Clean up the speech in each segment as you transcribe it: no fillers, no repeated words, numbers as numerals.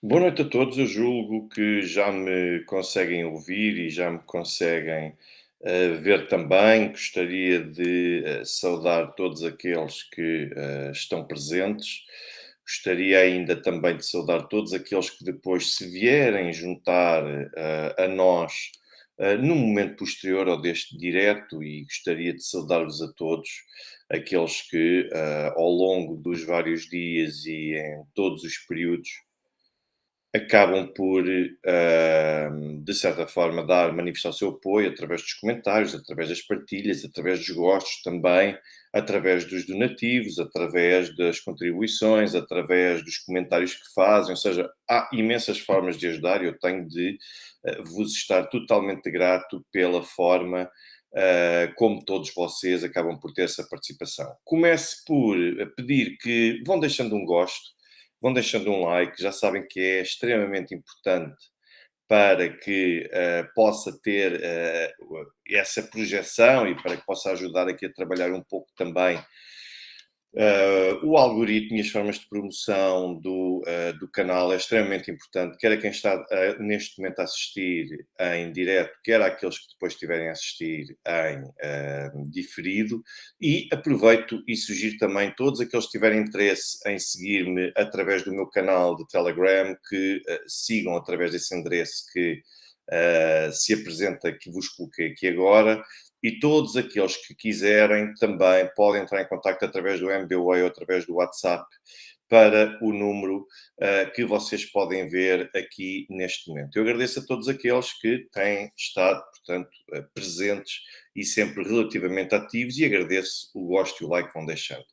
Boa noite a todos. Eu julgo que já me conseguem ouvir e já me conseguem ver também. Gostaria de saudar todos aqueles que estão presentes. Gostaria ainda também de saudar todos aqueles que depois se vierem juntar a nós num momento posterior ao deste direto e gostaria de saudar-vos a todos, aqueles que ao longo dos vários dias e em todos os períodos acabam por, de certa forma, manifestar o seu apoio através dos comentários, através das partilhas, através dos gostos também, através dos donativos, através das contribuições, através dos comentários que fazem, ou seja, há imensas formas de ajudar e eu tenho de vos estar totalmente grato pela forma como todos vocês acabam por ter essa participação. Comece por pedir que vão deixando um gosto, vão deixando um like, já sabem que é extremamente importante para que possa ter essa projeção e para que possa ajudar aqui a trabalhar um pouco também o algoritmo e as formas de promoção do canal é extremamente importante, quer a quem está neste momento a assistir em direto, quer àqueles que depois estiverem a assistir em diferido. E aproveito e sugiro também todos aqueles que tiverem interesse em seguir-me através do meu canal de Telegram, que sigam através desse endereço que se apresenta, que vos coloquei aqui agora. E todos aqueles que quiserem também podem entrar em contato através do MBWay ou através do WhatsApp para o número que vocês podem ver aqui neste momento. Eu agradeço a todos aqueles que têm estado, portanto, presentes e sempre relativamente ativos e agradeço o gosto e o like que vão deixando.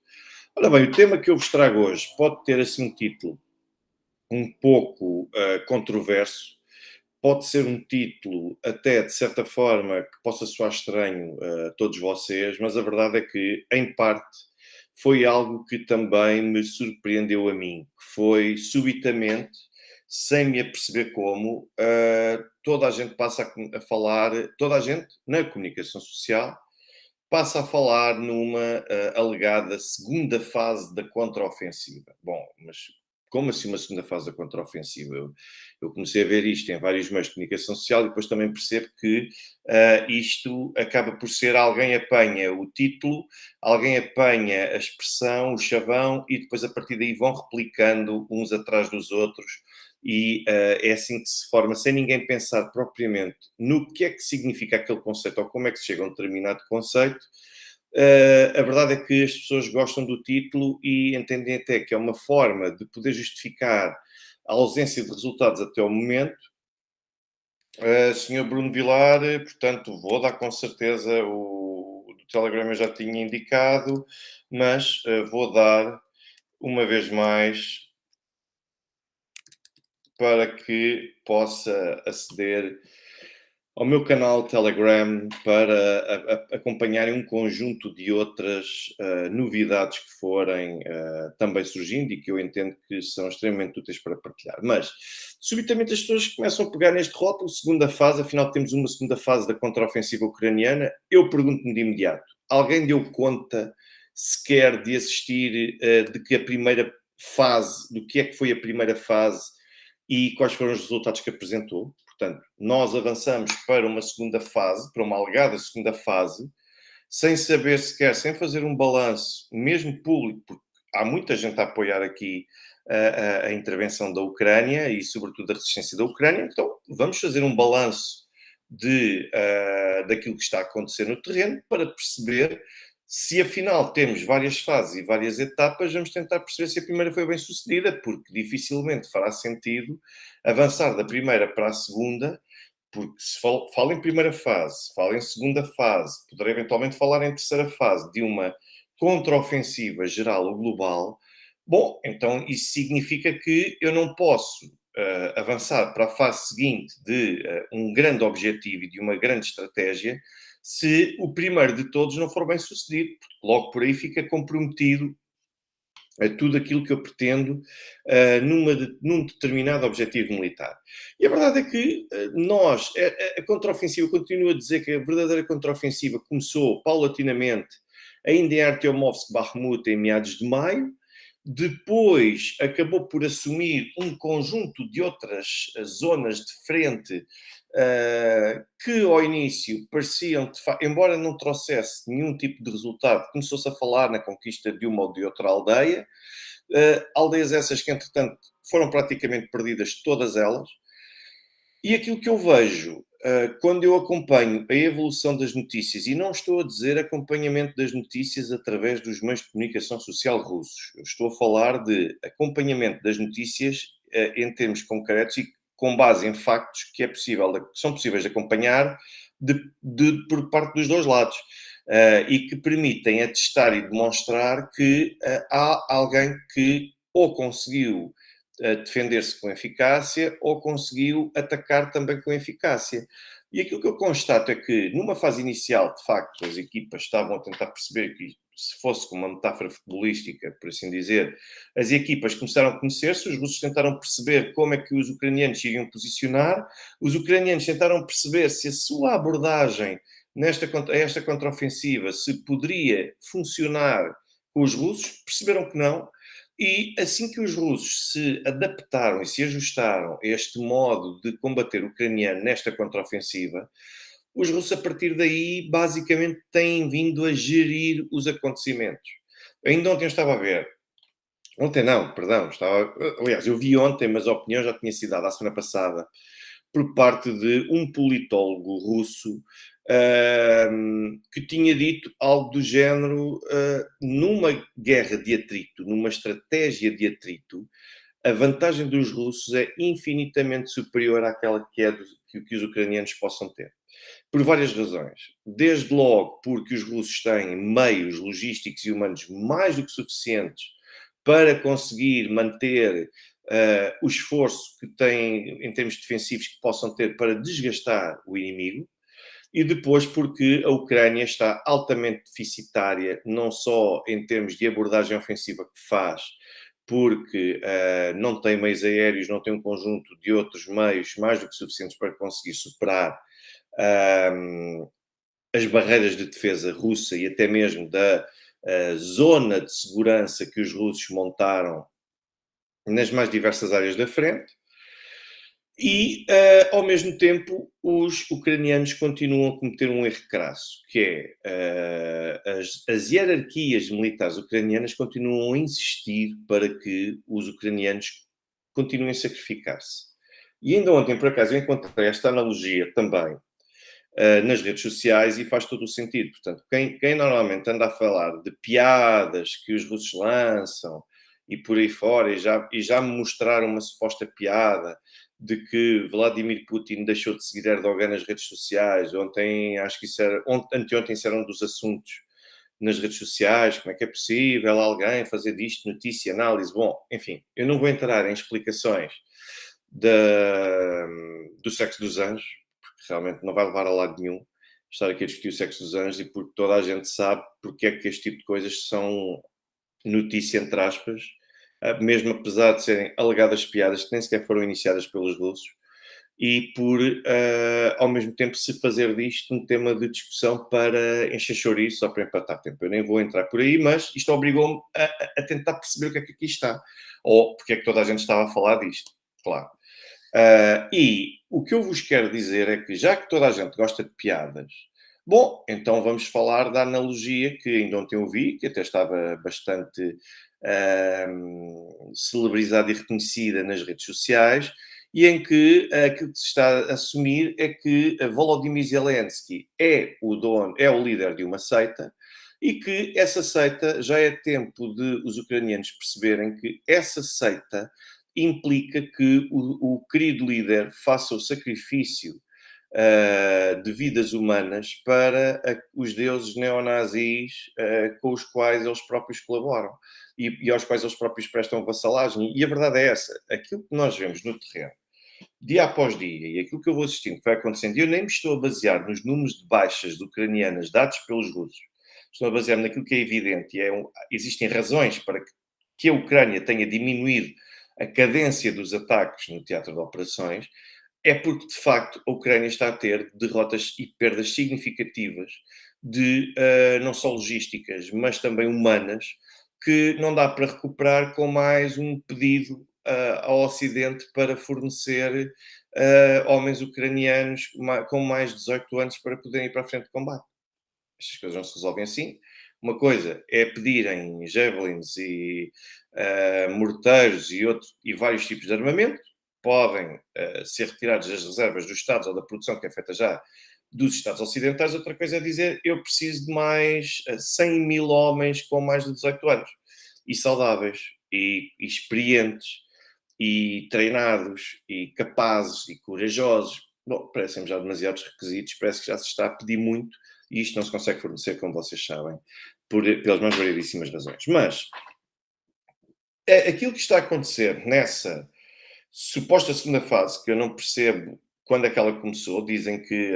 Ora bem, o tema que eu vos trago hoje pode ter assim um título um pouco controverso, pode ser um título até de certa forma que possa soar estranho a todos vocês, mas a verdade é que, em parte, foi algo que também me surpreendeu a mim, que foi subitamente, sem me aperceber como, toda a gente passa a falar, toda a gente na comunicação social passa a falar numa alegada segunda fase da contraofensiva. Bom, mas como assim uma segunda fase da contraofensiva? Eu comecei a ver isto em vários meios de comunicação social e depois também percebo que isto acaba por ser alguém apanha o título, alguém apanha a expressão, o chavão e depois a partir daí vão replicando uns atrás dos outros e é assim que se forma, sem ninguém pensar propriamente no que é que significa aquele conceito ou como é que se chega a um determinado conceito. A verdade é que as pessoas gostam do título e entendem até que é uma forma de poder justificar a ausência de resultados até o momento. Senhor Bruno Vilar, portanto, vou dar com certeza o do Telegram eu já tinha indicado, mas vou dar uma vez mais para que possa aceder ao meu canal Telegram para acompanharem um conjunto de outras novidades que forem também surgindo e que eu entendo que são extremamente úteis para partilhar. Mas, subitamente, as pessoas começam a pegar neste rótulo, segunda fase, afinal temos uma segunda fase da contraofensiva ucraniana. Eu pergunto-me de imediato, alguém deu conta sequer de assistir de que a primeira fase, do que é que foi a primeira fase e quais foram os resultados que apresentou? Portanto, nós avançamos para uma segunda fase, para uma alegada segunda fase, sem saber sequer, sem fazer um balanço, mesmo público, porque há muita gente a apoiar aqui a intervenção da Ucrânia e, sobretudo, a resistência da Ucrânia. Então, vamos fazer um balanço daquilo que está a acontecer no terreno para perceber se, afinal, temos várias fases e várias etapas, vamos tentar perceber se a primeira foi bem sucedida, porque dificilmente fará sentido avançar da primeira para a segunda, porque se fala em primeira fase, fala em segunda fase, poderá eventualmente falar em terceira fase de uma contraofensiva geral ou global. Bom, então isso significa que eu não posso avançar para a fase seguinte de um grande objetivo e de uma grande estratégia se o primeiro de todos não for bem sucedido, porque logo por aí fica comprometido a tudo aquilo que eu pretendo num determinado objetivo militar. E a verdade é que a contraofensiva, continuo a dizer que a verdadeira contraofensiva começou paulatinamente ainda em Artyomovsk-Bakhmut em meados de maio, depois acabou por assumir um conjunto de outras zonas de frente que ao início pareciam, embora não trouxesse nenhum tipo de resultado, começou-se a falar na conquista de uma ou de outra aldeia, aldeias essas que, entretanto, foram praticamente perdidas todas elas, e aquilo que eu vejo quando eu acompanho a evolução das notícias, e não estou a dizer acompanhamento das notícias através dos meios de comunicação social russos, eu estou a falar de acompanhamento das notícias em termos concretos e com base em factos que, que são possíveis de acompanhar por parte dos dois lados. E que permitem atestar e demonstrar que há alguém que ou conseguiu defender-se com eficácia ou conseguiu atacar também com eficácia. E aquilo que eu constato é que, numa fase inicial, de facto, as equipas estavam a tentar perceber que, se fosse como uma metáfora futebolística, por assim dizer, as equipas começaram a conhecer-se, os russos tentaram perceber como é que os ucranianos se iriam posicionar, os ucranianos tentaram perceber se a sua abordagem a esta contraofensiva se poderia funcionar com os russos, perceberam que não, e assim que os russos se adaptaram e se ajustaram a este modo de combater o ucraniano nesta contraofensiva, os russos, a partir daí, basicamente têm vindo a gerir os acontecimentos. Ainda ontem eu estava a ver. Ontem não, perdão. Aliás, eu vi ontem, mas a opinião já tinha sido dada a semana passada por parte de um politólogo russo que tinha dito algo do género: numa guerra de atrito, numa estratégia de atrito, a vantagem dos russos é infinitamente superior àquela que os ucranianos possam ter. Por várias razões. Desde logo porque os russos têm meios logísticos e humanos mais do que suficientes para conseguir manter o esforço que têm em termos defensivos que possam ter para desgastar o inimigo, e depois porque a Ucrânia está altamente deficitária, não só em termos de abordagem ofensiva que faz, porque não tem meios aéreos, não tem um conjunto de outros meios mais do que suficientes para conseguir superar as barreiras de defesa russa e até mesmo da zona de segurança que os russos montaram nas mais diversas áreas da frente. E, ao mesmo tempo, os ucranianos continuam a cometer um erro crasso, que é as hierarquias militares ucranianas continuam a insistir para que os ucranianos continuem a sacrificar-se. E ainda ontem, por acaso, eu encontrei esta analogia também nas redes sociais e faz todo o sentido. Portanto, quem normalmente anda a falar de piadas que os russos lançam e por aí fora, e já me mostraram uma suposta piada de que Vladimir Putin deixou de seguir Erdogan nas redes sociais. Ontem, acho que isso era, anteontem, isso era um dos assuntos nas redes sociais. Como é que é possível alguém fazer disto notícia, análise? Bom, enfim, eu não vou entrar em explicações do sexo dos anjos, porque realmente não vai levar a lado nenhum estar aqui a discutir o sexo dos anjos, e porque toda a gente sabe porque é que este tipo de coisas são notícia, entre aspas, mesmo apesar de serem alegadas piadas que nem sequer foram iniciadas pelos russos, e por, ao mesmo tempo, se fazer disto um tema de discussão para encher chouriço ou para empatar tempo. Eu nem vou entrar por aí, mas isto obrigou-me a tentar perceber o que é que aqui está, ou porque é que toda a gente estava a falar disto, claro. E o que eu vos quero dizer é que, já que toda a gente gosta de piadas, bom, então vamos falar da analogia que ainda ontem eu vi, que até estava bastante celebrizada e reconhecida nas redes sociais, e em que aquilo que se está a assumir é que Volodymyr Zelensky é o dono, é o líder de uma seita, e que essa seita já é tempo de os ucranianos perceberem que essa seita implica que o querido líder faça o sacrifício de vidas humanas para os deuses neonazis com os quais eles próprios colaboram e aos quais eles próprios prestam vassalagem. E a verdade é essa: aquilo que nós vemos no terreno, dia após dia, e aquilo que eu vou assistindo, que vai acontecendo, e eu nem me estou a basear nos números de baixas ucranianas dados pelos russos, estou a basear naquilo que é evidente, e existem razões para que a Ucrânia tenha diminuído a cadência dos ataques no teatro de operações, é porque, de facto, a Ucrânia está a ter derrotas e perdas significativas de não só logísticas, mas também humanas, que não dá para recuperar com mais um pedido ao Ocidente para fornecer homens ucranianos com mais de 18 anos para poderem ir para a frente de combate. Estas coisas não se resolvem assim. Uma coisa é pedirem javelins e morteiros e vários tipos de armamento, podem ser retirados das reservas dos Estados ou da produção que é feita já dos Estados Ocidentais. Outra coisa é dizer, eu preciso de mais 100 mil homens com mais de 18 anos, e saudáveis, e experientes, e treinados, e capazes, e corajosos. Bom, parecem já demasiados requisitos, parece que já se está a pedir muito, e isto não se consegue fornecer, como vocês sabem, pelas mais variedíssimas razões. Mas aquilo que está a acontecer nessa suposta segunda fase, que eu não percebo quando é que ela começou, dizem que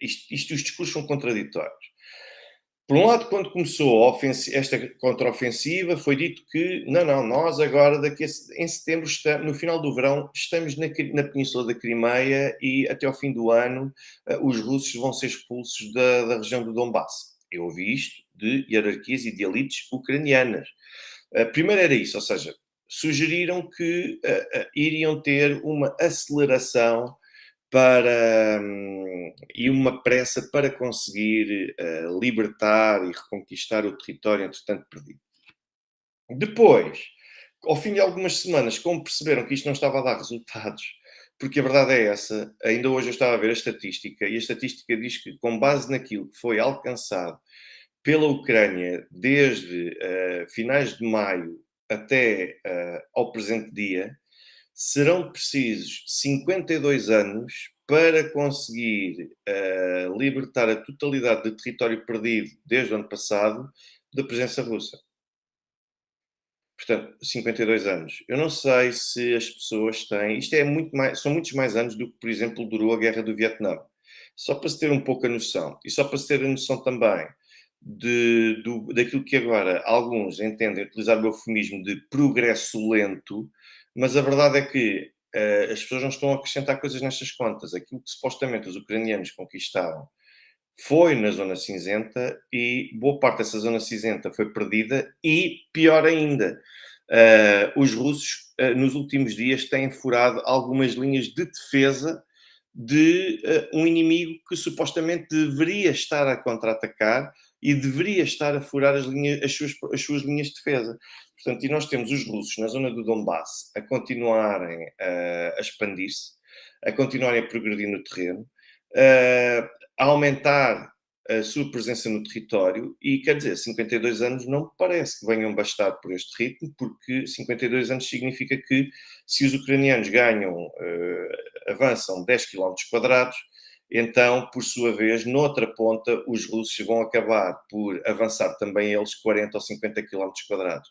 os discursos são contraditórios. Por um lado, quando começou esta contraofensiva, foi dito que não, nós agora, em setembro, no final do verão, estamos na Península da Crimeia e até ao fim do ano os russos vão ser expulsos da região do Donbass. Eu ouvi isto de hierarquias e de elites ucranianas. Primeiro era isso, ou seja, sugeriram que iriam ter uma aceleração e uma pressa para conseguir libertar e reconquistar o território, entretanto, perdido. Depois, ao fim de algumas semanas, como perceberam que isto não estava a dar resultados, porque a verdade é essa, ainda hoje eu estava a ver a estatística, e a estatística diz que, com base naquilo que foi alcançado pela Ucrânia desde finais de maio até ao presente dia, serão precisos 52 anos para conseguir libertar a totalidade de território perdido desde o ano passado da presença russa. Portanto, 52 anos. Eu não sei se as pessoas têm. Isto é muito mais, são muitos mais anos do que, por exemplo, durou a Guerra do Vietnã. Só para se ter um pouco a noção. E só para se ter a noção também daquilo que agora alguns entendem utilizar o eufemismo de progresso lento, mas a verdade é que as pessoas não estão a acrescentar coisas nestas contas. Aquilo que supostamente os ucranianos conquistaram foi na zona cinzenta e boa parte dessa zona cinzenta foi perdida e, pior ainda, os russos nos últimos dias têm furado algumas linhas de defesa de um inimigo que supostamente deveria estar a contra-atacar e deveria estar a furar as suas linhas de defesa. Portanto, e nós temos os russos na zona do Donbass a continuarem a expandir-se, a continuarem a progredir no terreno, a aumentar a sua presença no território e, quer dizer, 52 anos não me parece que venham bastar por este ritmo, porque 52 anos significa que se os ucranianos avançam 10 quilómetros quadrados, então, por sua vez, noutra ponta, os russos vão acabar por avançar também eles 40 ou 50 quilómetros quadrados.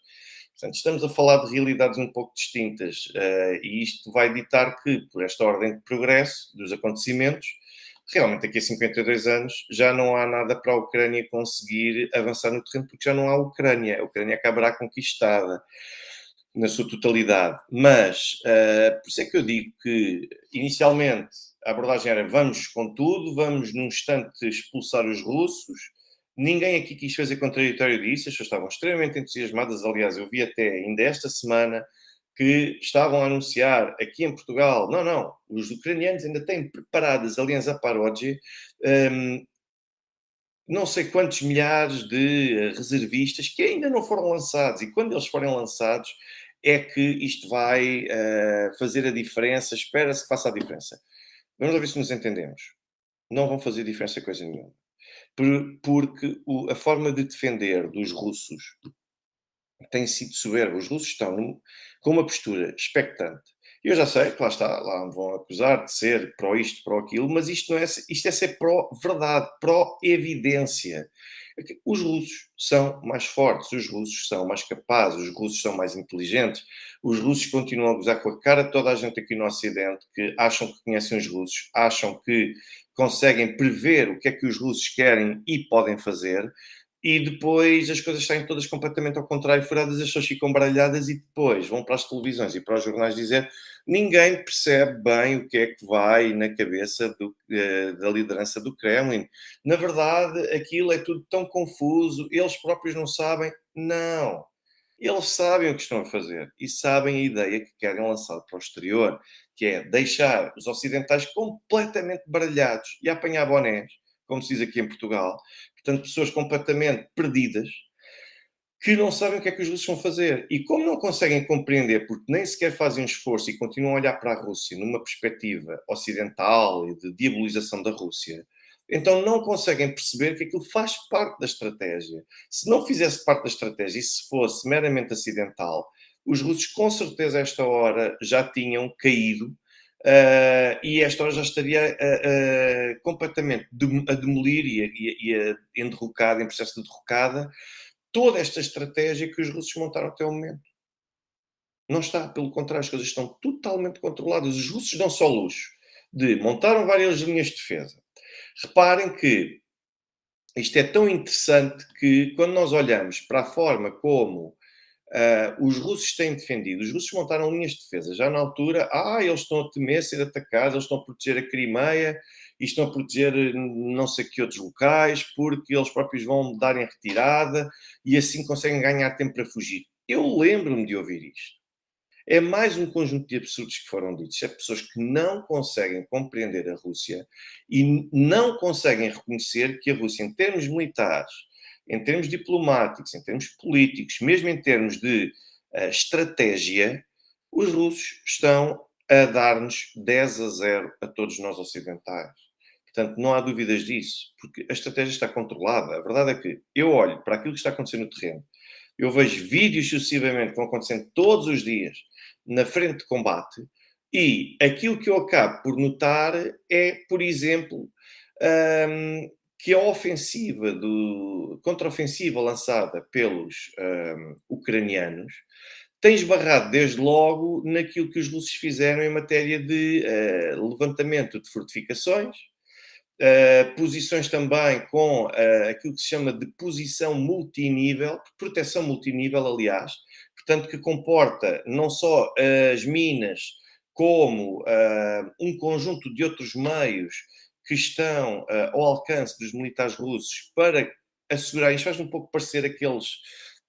Portanto, estamos a falar de realidades um pouco distintas e isto vai ditar que, por esta ordem de progresso dos acontecimentos, realmente daqui a 52 anos já não há nada para a Ucrânia conseguir avançar no terreno, porque já não há Ucrânia. A Ucrânia acabará conquistada na sua totalidade. Mas, por isso é que eu digo que, inicialmente, a abordagem era vamos com tudo, vamos num instante expulsar os russos. Ninguém aqui quis fazer contraditório disso, as pessoas estavam extremamente entusiasmadas. Aliás, eu vi até ainda esta semana que estavam a anunciar aqui em Portugal, não, os ucranianos ainda têm preparadas, aliás, a Paródia, não sei quantos milhares de reservistas que ainda não foram lançados, e quando eles forem lançados é que isto vai fazer a diferença, espera-se que faça a diferença. Vamos ver se nos entendemos. Não vão fazer diferença coisa nenhuma. Porque a forma de defender dos russos tem sido soberba. Os russos estão com uma postura expectante. Eu já sei que lá está, lá me vão acusar de ser pró isto, pró aquilo, mas isto não é, isto é ser pró-verdade, pró-evidência. Os russos são mais fortes, os russos são mais capazes, os russos são mais inteligentes, os russos continuam a gozar com a cara de toda a gente aqui no Ocidente que acham que conhecem os russos, acham que conseguem prever o que é que os russos querem e podem fazer, e depois as coisas saem todas completamente ao contrário, furadas, as pessoas ficam baralhadas e depois vão para as televisões e para os jornais dizer ninguém percebe bem o que é que vai na cabeça da liderança do Kremlin. Na verdade, aquilo é tudo tão confuso, eles próprios não sabem. Não. Eles sabem o que estão a fazer e sabem a ideia que querem lançar para o exterior, que é deixar os ocidentais completamente baralhados e a apanhar bonés, como se diz aqui em Portugal. Portanto, pessoas completamente perdidas, que não sabem o que é que os russos vão fazer. E como não conseguem compreender, porque nem sequer fazem um esforço e continuam a olhar para a Rússia numa perspectiva ocidental e de diabolização da Rússia, então não conseguem perceber que aquilo faz parte da estratégia. Se não fizesse parte da estratégia e se fosse meramente acidental, os russos com certeza a esta hora já tinham caído e a esta hora já estaria completamente a demolir e a enderrocada, em processo de derrocada, toda esta estratégia que os russos montaram até o momento. Não está, pelo contrário, as coisas estão totalmente controladas. Os russos dão só luxo de montaram várias linhas de defesa. Reparem que isto é tão interessante que quando nós olhamos para a forma como os russos têm defendido, os russos montaram linhas de defesa já na altura, eles estão a temer ser atacados, eles estão a proteger a Crimeia e estão a proteger não sei que outros locais, porque eles próprios vão dar em retirada e assim conseguem ganhar tempo para fugir. Eu lembro-me de ouvir isto. É mais um conjunto de absurdos que foram ditos. É pessoas que não conseguem compreender a Rússia e não conseguem reconhecer que a Rússia, em termos militares, em termos diplomáticos, em termos políticos, mesmo em termos de estratégia, os russos estão a dar-nos 10-0 a todos nós ocidentais. Portanto, não há dúvidas disso, porque a estratégia está controlada. A verdade é que eu olho para aquilo que está acontecendo no terreno, eu vejo vídeos sucessivamente que vão acontecendo todos os dias na frente de combate e aquilo que eu acabo por notar é, por exemplo, que a ofensiva, contra-ofensiva lançada pelos ucranianos tem esbarrado desde logo naquilo que os russos fizeram em matéria de levantamento de fortificações, posições também com aquilo que se chama de posição multinível, proteção multinível, aliás, portanto, que comporta não só as minas, como um conjunto de outros meios que estão ao alcance dos militares russos para assegurar. Isto faz um pouco parecer aqueles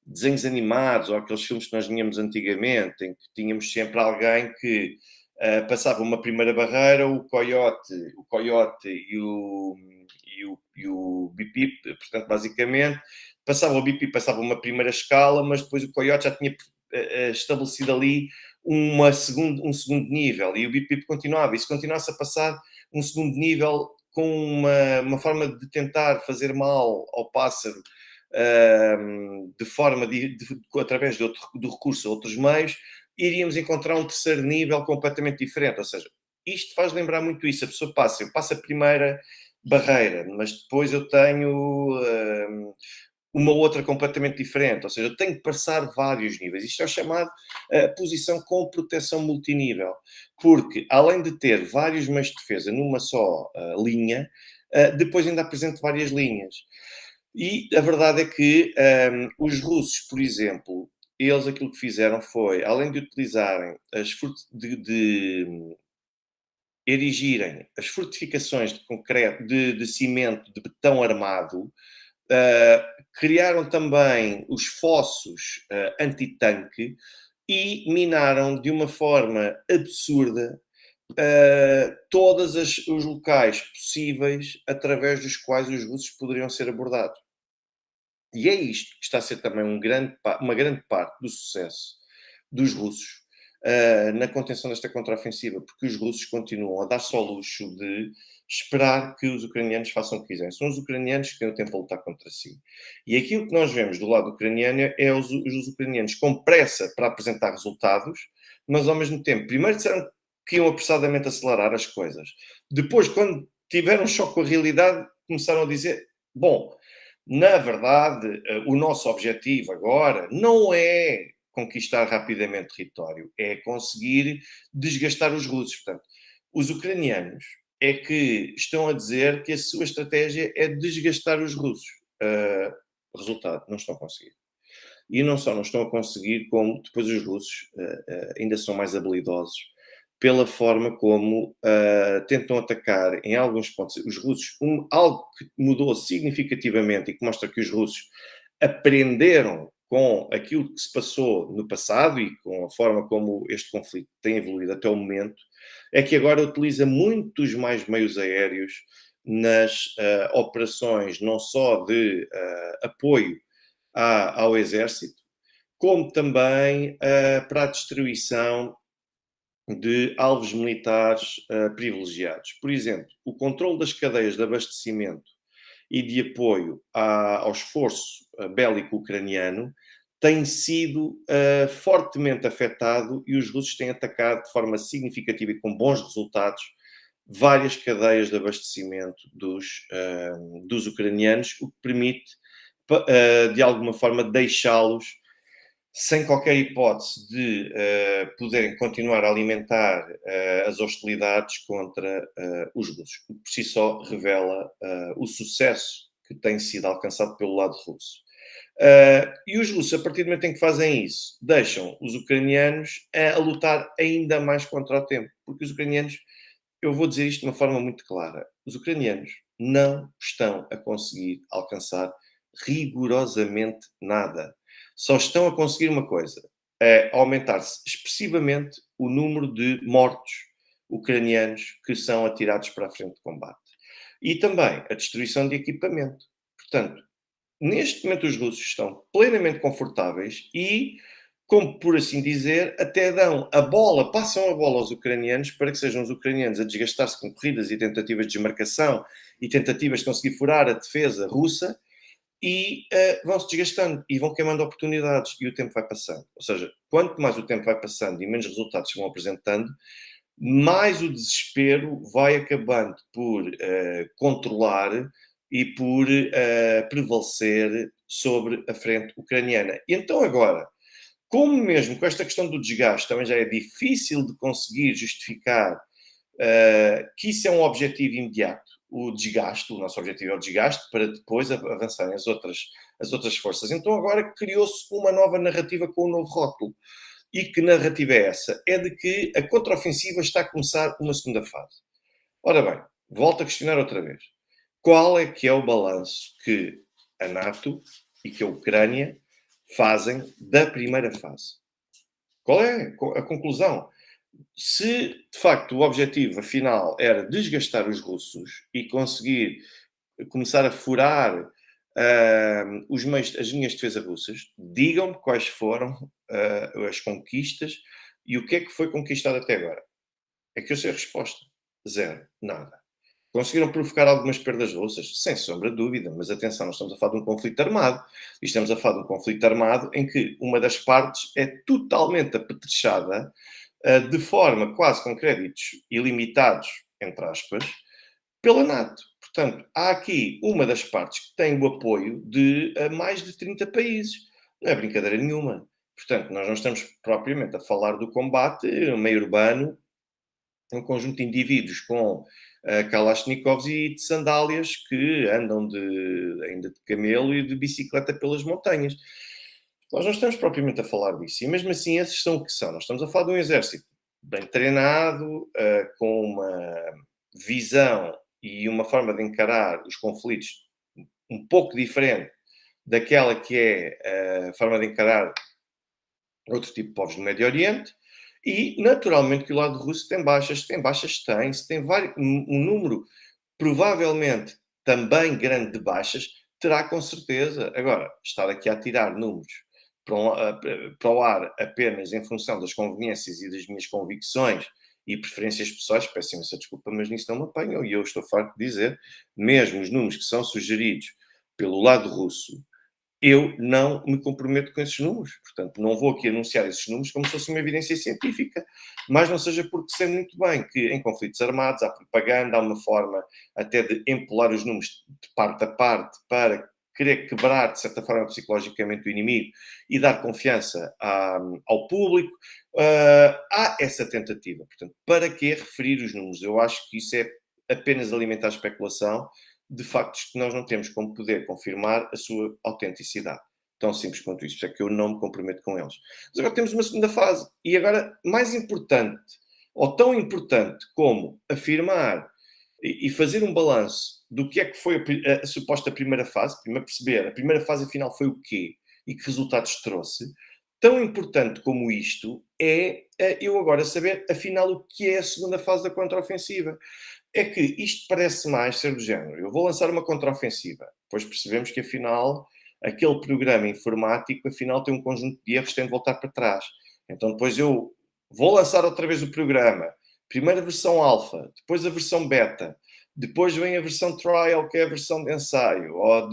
desenhos animados ou aqueles filmes que nós tínhamos antigamente, em que tínhamos sempre alguém que passava uma primeira barreira, o coiote e o bipip, portanto, basicamente, passava o bipip, passava uma primeira escala, mas depois o coiote já tinha estabelecido ali um segundo nível, e o bipip continuava, e se continuasse a passar um segundo nível com uma forma de tentar fazer mal ao pássaro, de forma através do recurso a outros meios, iríamos encontrar um terceiro nível completamente diferente. Ou seja, isto faz lembrar muito isso. A pessoa passa a primeira barreira, mas depois eu tenho uma outra completamente diferente. Ou seja, eu tenho que passar vários níveis. Isto é chamado posição com proteção multinível. Porque, além de ter vários meios de defesa numa só linha, depois ainda apresento várias linhas. E a verdade é que os russos, por exemplo, eles aquilo que fizeram foi, além de utilizarem de erigirem as fortificações de concreto, de cimento, de betão armado, criaram também os fossos antitanque e minaram de uma forma absurda todos os locais possíveis através dos quais os russos poderiam ser abordados. E é isto que está a ser também uma grande parte do sucesso dos russos na contenção desta contraofensiva, porque os russos continuam a dar só luxo de esperar que os ucranianos façam o que quiserem. São os ucranianos que têm o tempo a lutar contra si. E aquilo que nós vemos do lado ucraniano é os ucranianos com pressa para apresentar resultados, mas ao mesmo tempo, primeiro disseram que iam apressadamente acelerar as coisas. Depois, quando tiveram um choque com a realidade, começaram a dizer: bom, na verdade, o nosso objetivo agora não é conquistar rapidamente território, é conseguir desgastar os russos. Portanto, os ucranianos é que estão a dizer que a sua estratégia é desgastar os russos. Resultado, não estão a conseguir. E não só não estão a conseguir, como depois os russos ainda são mais habilidosos pela forma como tentam atacar em alguns pontos. Os russos, algo que mudou significativamente e que mostra que os russos aprenderam com aquilo que se passou no passado e com a forma como este conflito tem evoluído até o momento, é que agora utiliza muitos mais meios aéreos nas operações, não só de apoio ao exército, como também para a destruição de alvos militares privilegiados. Por exemplo, o controle das cadeias de abastecimento e de apoio ao esforço bélico ucraniano tem sido fortemente afetado e os russos têm atacado de forma significativa e com bons resultados várias cadeias de abastecimento dos ucranianos, o que permite, de alguma forma, deixá-los sem qualquer hipótese de poderem continuar a alimentar as hostilidades contra os russos, o que por si só revela o sucesso que tem sido alcançado pelo lado russo. E os russos, a partir do momento em que fazem isso, deixam os ucranianos a lutar ainda mais contra o tempo, porque os ucranianos, eu vou dizer isto de uma forma muito clara, os ucranianos não estão a conseguir alcançar rigorosamente nada. Só estão a conseguir uma coisa, é aumentar-se expressivamente o número de mortos ucranianos que são atirados para a frente de combate. E também a destruição de equipamento. Portanto, neste momento os russos estão plenamente confortáveis e, como por assim dizer, até dão a bola, passam a bola aos ucranianos para que sejam os ucranianos a desgastar-se com corridas e tentativas de desmarcação e tentativas de conseguir furar a defesa russa e vão-se desgastando e vão queimando oportunidades e o tempo vai passando. Ou seja, quanto mais o tempo vai passando e menos resultados se vão apresentando, mais o desespero vai acabando por controlar e por prevalecer sobre a frente ucraniana. E então agora, como mesmo com esta questão do desgaste também já é difícil de conseguir justificar que isso é um objetivo imediato, o desgaste, o nosso objetivo é o desgaste, para depois avançarem as outras forças. Então agora criou-se uma nova narrativa com um novo rótulo. E que narrativa é essa? É de que a contraofensiva está a começar uma segunda fase. Ora bem, volto a questionar outra vez. Qual é que é o balanço que a NATO e que a Ucrânia fazem da primeira fase? Qual é a conclusão? Se, de facto, o objetivo, afinal, era desgastar os russos e conseguir começar a furar as linhas de defesa russas, digam-me quais foram as conquistas e o que é que foi conquistado até agora. É que eu sei a resposta. Zero. Nada. Conseguiram provocar algumas perdas russas? Sem sombra de dúvida, mas atenção, nós estamos a falar de um conflito armado. E estamos a falar de um conflito armado em que uma das partes é totalmente apetrechada, de forma quase com créditos ilimitados, entre aspas, pela NATO. Portanto, há aqui uma das partes que tem o apoio de mais de 30 países. Não é brincadeira nenhuma. Portanto, nós não estamos propriamente a falar do combate meio urbano, um conjunto de indivíduos com Kalashnikovs e de sandálias que andam ainda de camelo e de bicicleta pelas montanhas. Nós não estamos propriamente a falar disso. E mesmo assim, esses são o que são. Nós estamos a falar de um exército bem treinado, com uma visão e uma forma de encarar os conflitos um pouco diferente daquela que é a forma de encarar outro tipo de povos do Médio Oriente. E, naturalmente, que o lado russo tem baixas. Se tem um número, provavelmente, também grande de baixas, terá com certeza. Agora, estar aqui a tirar números para o ar apenas em função das conveniências e das minhas convicções e preferências pessoais, peço imensa desculpa, mas nisso não me apanham. E eu estou farto de dizer, mesmo os números que são sugeridos pelo lado russo, eu não me comprometo com esses números. Portanto, não vou aqui anunciar esses números como se fosse uma evidência científica. Mas não seja porque sei muito bem que em conflitos armados há propaganda, há uma forma até de empolar os números de parte a parte para querer quebrar, de certa forma, psicologicamente o inimigo e dar confiança ao público. Há essa tentativa. Portanto, para que referir os números? Eu acho que isso é apenas alimentar a especulação de factos que nós não temos como poder confirmar a sua autenticidade. Tão simples quanto isso. Por isso é que eu não me comprometo com eles. Mas agora temos uma segunda fase. E agora, mais importante, ou tão importante como afirmar e fazer um balanço do que é que foi a suposta primeira fase, primeiro perceber, a primeira fase afinal foi o quê? e que resultados trouxe, tão importante como isto é eu agora saber, afinal, o que é a segunda fase da contraofensiva. É que isto parece mais ser do género. Eu vou lançar uma contraofensiva. Depois percebemos que, afinal, aquele programa informático, afinal, tem um conjunto de erros que tem de voltar para trás. Então, depois eu vou lançar outra vez o programa. Primeiro a versão alfa, depois a versão beta, depois vem a versão trial, que é a versão de ensaio, ou a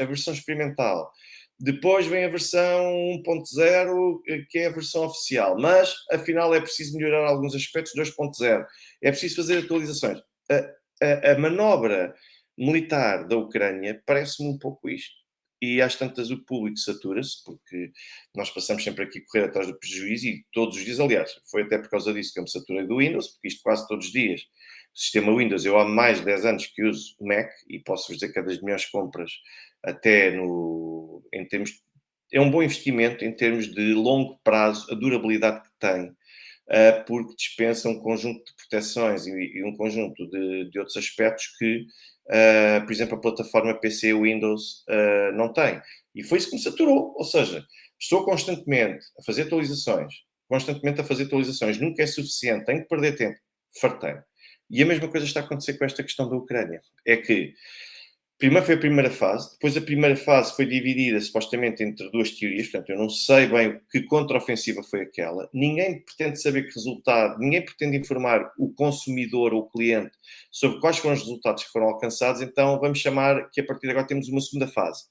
versão experimental. Depois vem a versão 1.0, que é a versão oficial. Mas, afinal, é preciso melhorar alguns aspectos 2.0. É preciso fazer atualizações. A manobra militar da Ucrânia parece-me um pouco isto. E às tantas o público satura-se, porque nós passamos sempre aqui a correr atrás do prejuízo e todos os dias, aliás, foi até por causa disso que eu me saturei do Windows, porque isto quase todos os dias. O sistema Windows, eu há mais de 10 anos que uso Mac e posso-vos dizer que é das melhores compras até no, em termos, é um bom investimento em termos de longo prazo, a durabilidade que tem, porque dispensa um conjunto de proteções e um conjunto de outros aspectos que, por exemplo, a plataforma PC Windows não tem. E foi isso que me saturou. Ou seja, estou constantemente a fazer atualizações, nunca é suficiente, tenho que perder tempo, fartei. E a mesma coisa está a acontecer com esta questão da Ucrânia. É que primeiro foi a primeira fase, depois a primeira fase foi dividida supostamente entre duas teorias, portanto eu não sei bem que contraofensiva foi aquela, ninguém pretende saber que resultado, ninguém pretende informar o consumidor ou o cliente sobre quais foram os resultados que foram alcançados, então vamos chamar que a partir de agora temos uma segunda fase.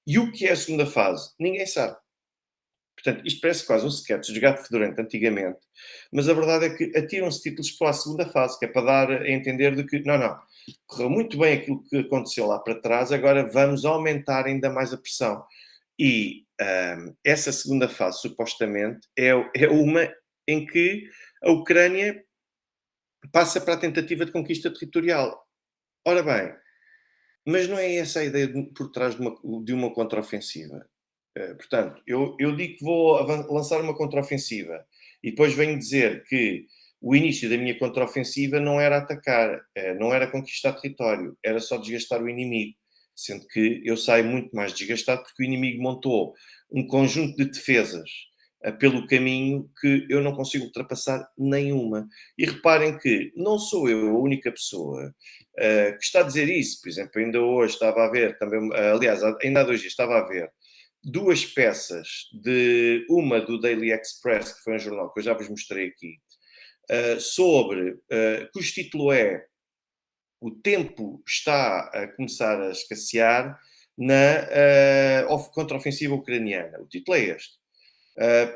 E o que é a segunda fase? Ninguém sabe. Portanto, isto parece quase um sketch de gato fedorento antigamente, mas a verdade é que atiram-se títulos para a segunda fase, que é para dar a entender de que, não, correu muito bem aquilo que aconteceu lá para trás, agora vamos aumentar ainda mais a pressão. E essa segunda fase, supostamente, é uma em que a Ucrânia passa para a tentativa de conquista territorial. Ora bem, mas não é essa a ideia por trás de uma contraofensiva. Portanto, eu digo que vou lançar uma contraofensiva e depois venho dizer que o início da minha contraofensiva não era atacar, não era conquistar território, era só desgastar o inimigo. Sendo que eu saio muito mais desgastado porque o inimigo montou um conjunto de defesas pelo caminho que eu não consigo ultrapassar nenhuma. E reparem que não sou eu a única pessoa que está a dizer isso. Por exemplo, ainda hoje estava a ver, também, aliás, ainda há 2 dias estava a ver duas peças, de uma do Daily Express, que foi um jornal que eu já vos mostrei aqui, cujo título é O Tempo está a começar a escassear na contraofensiva ucraniana. O título é este.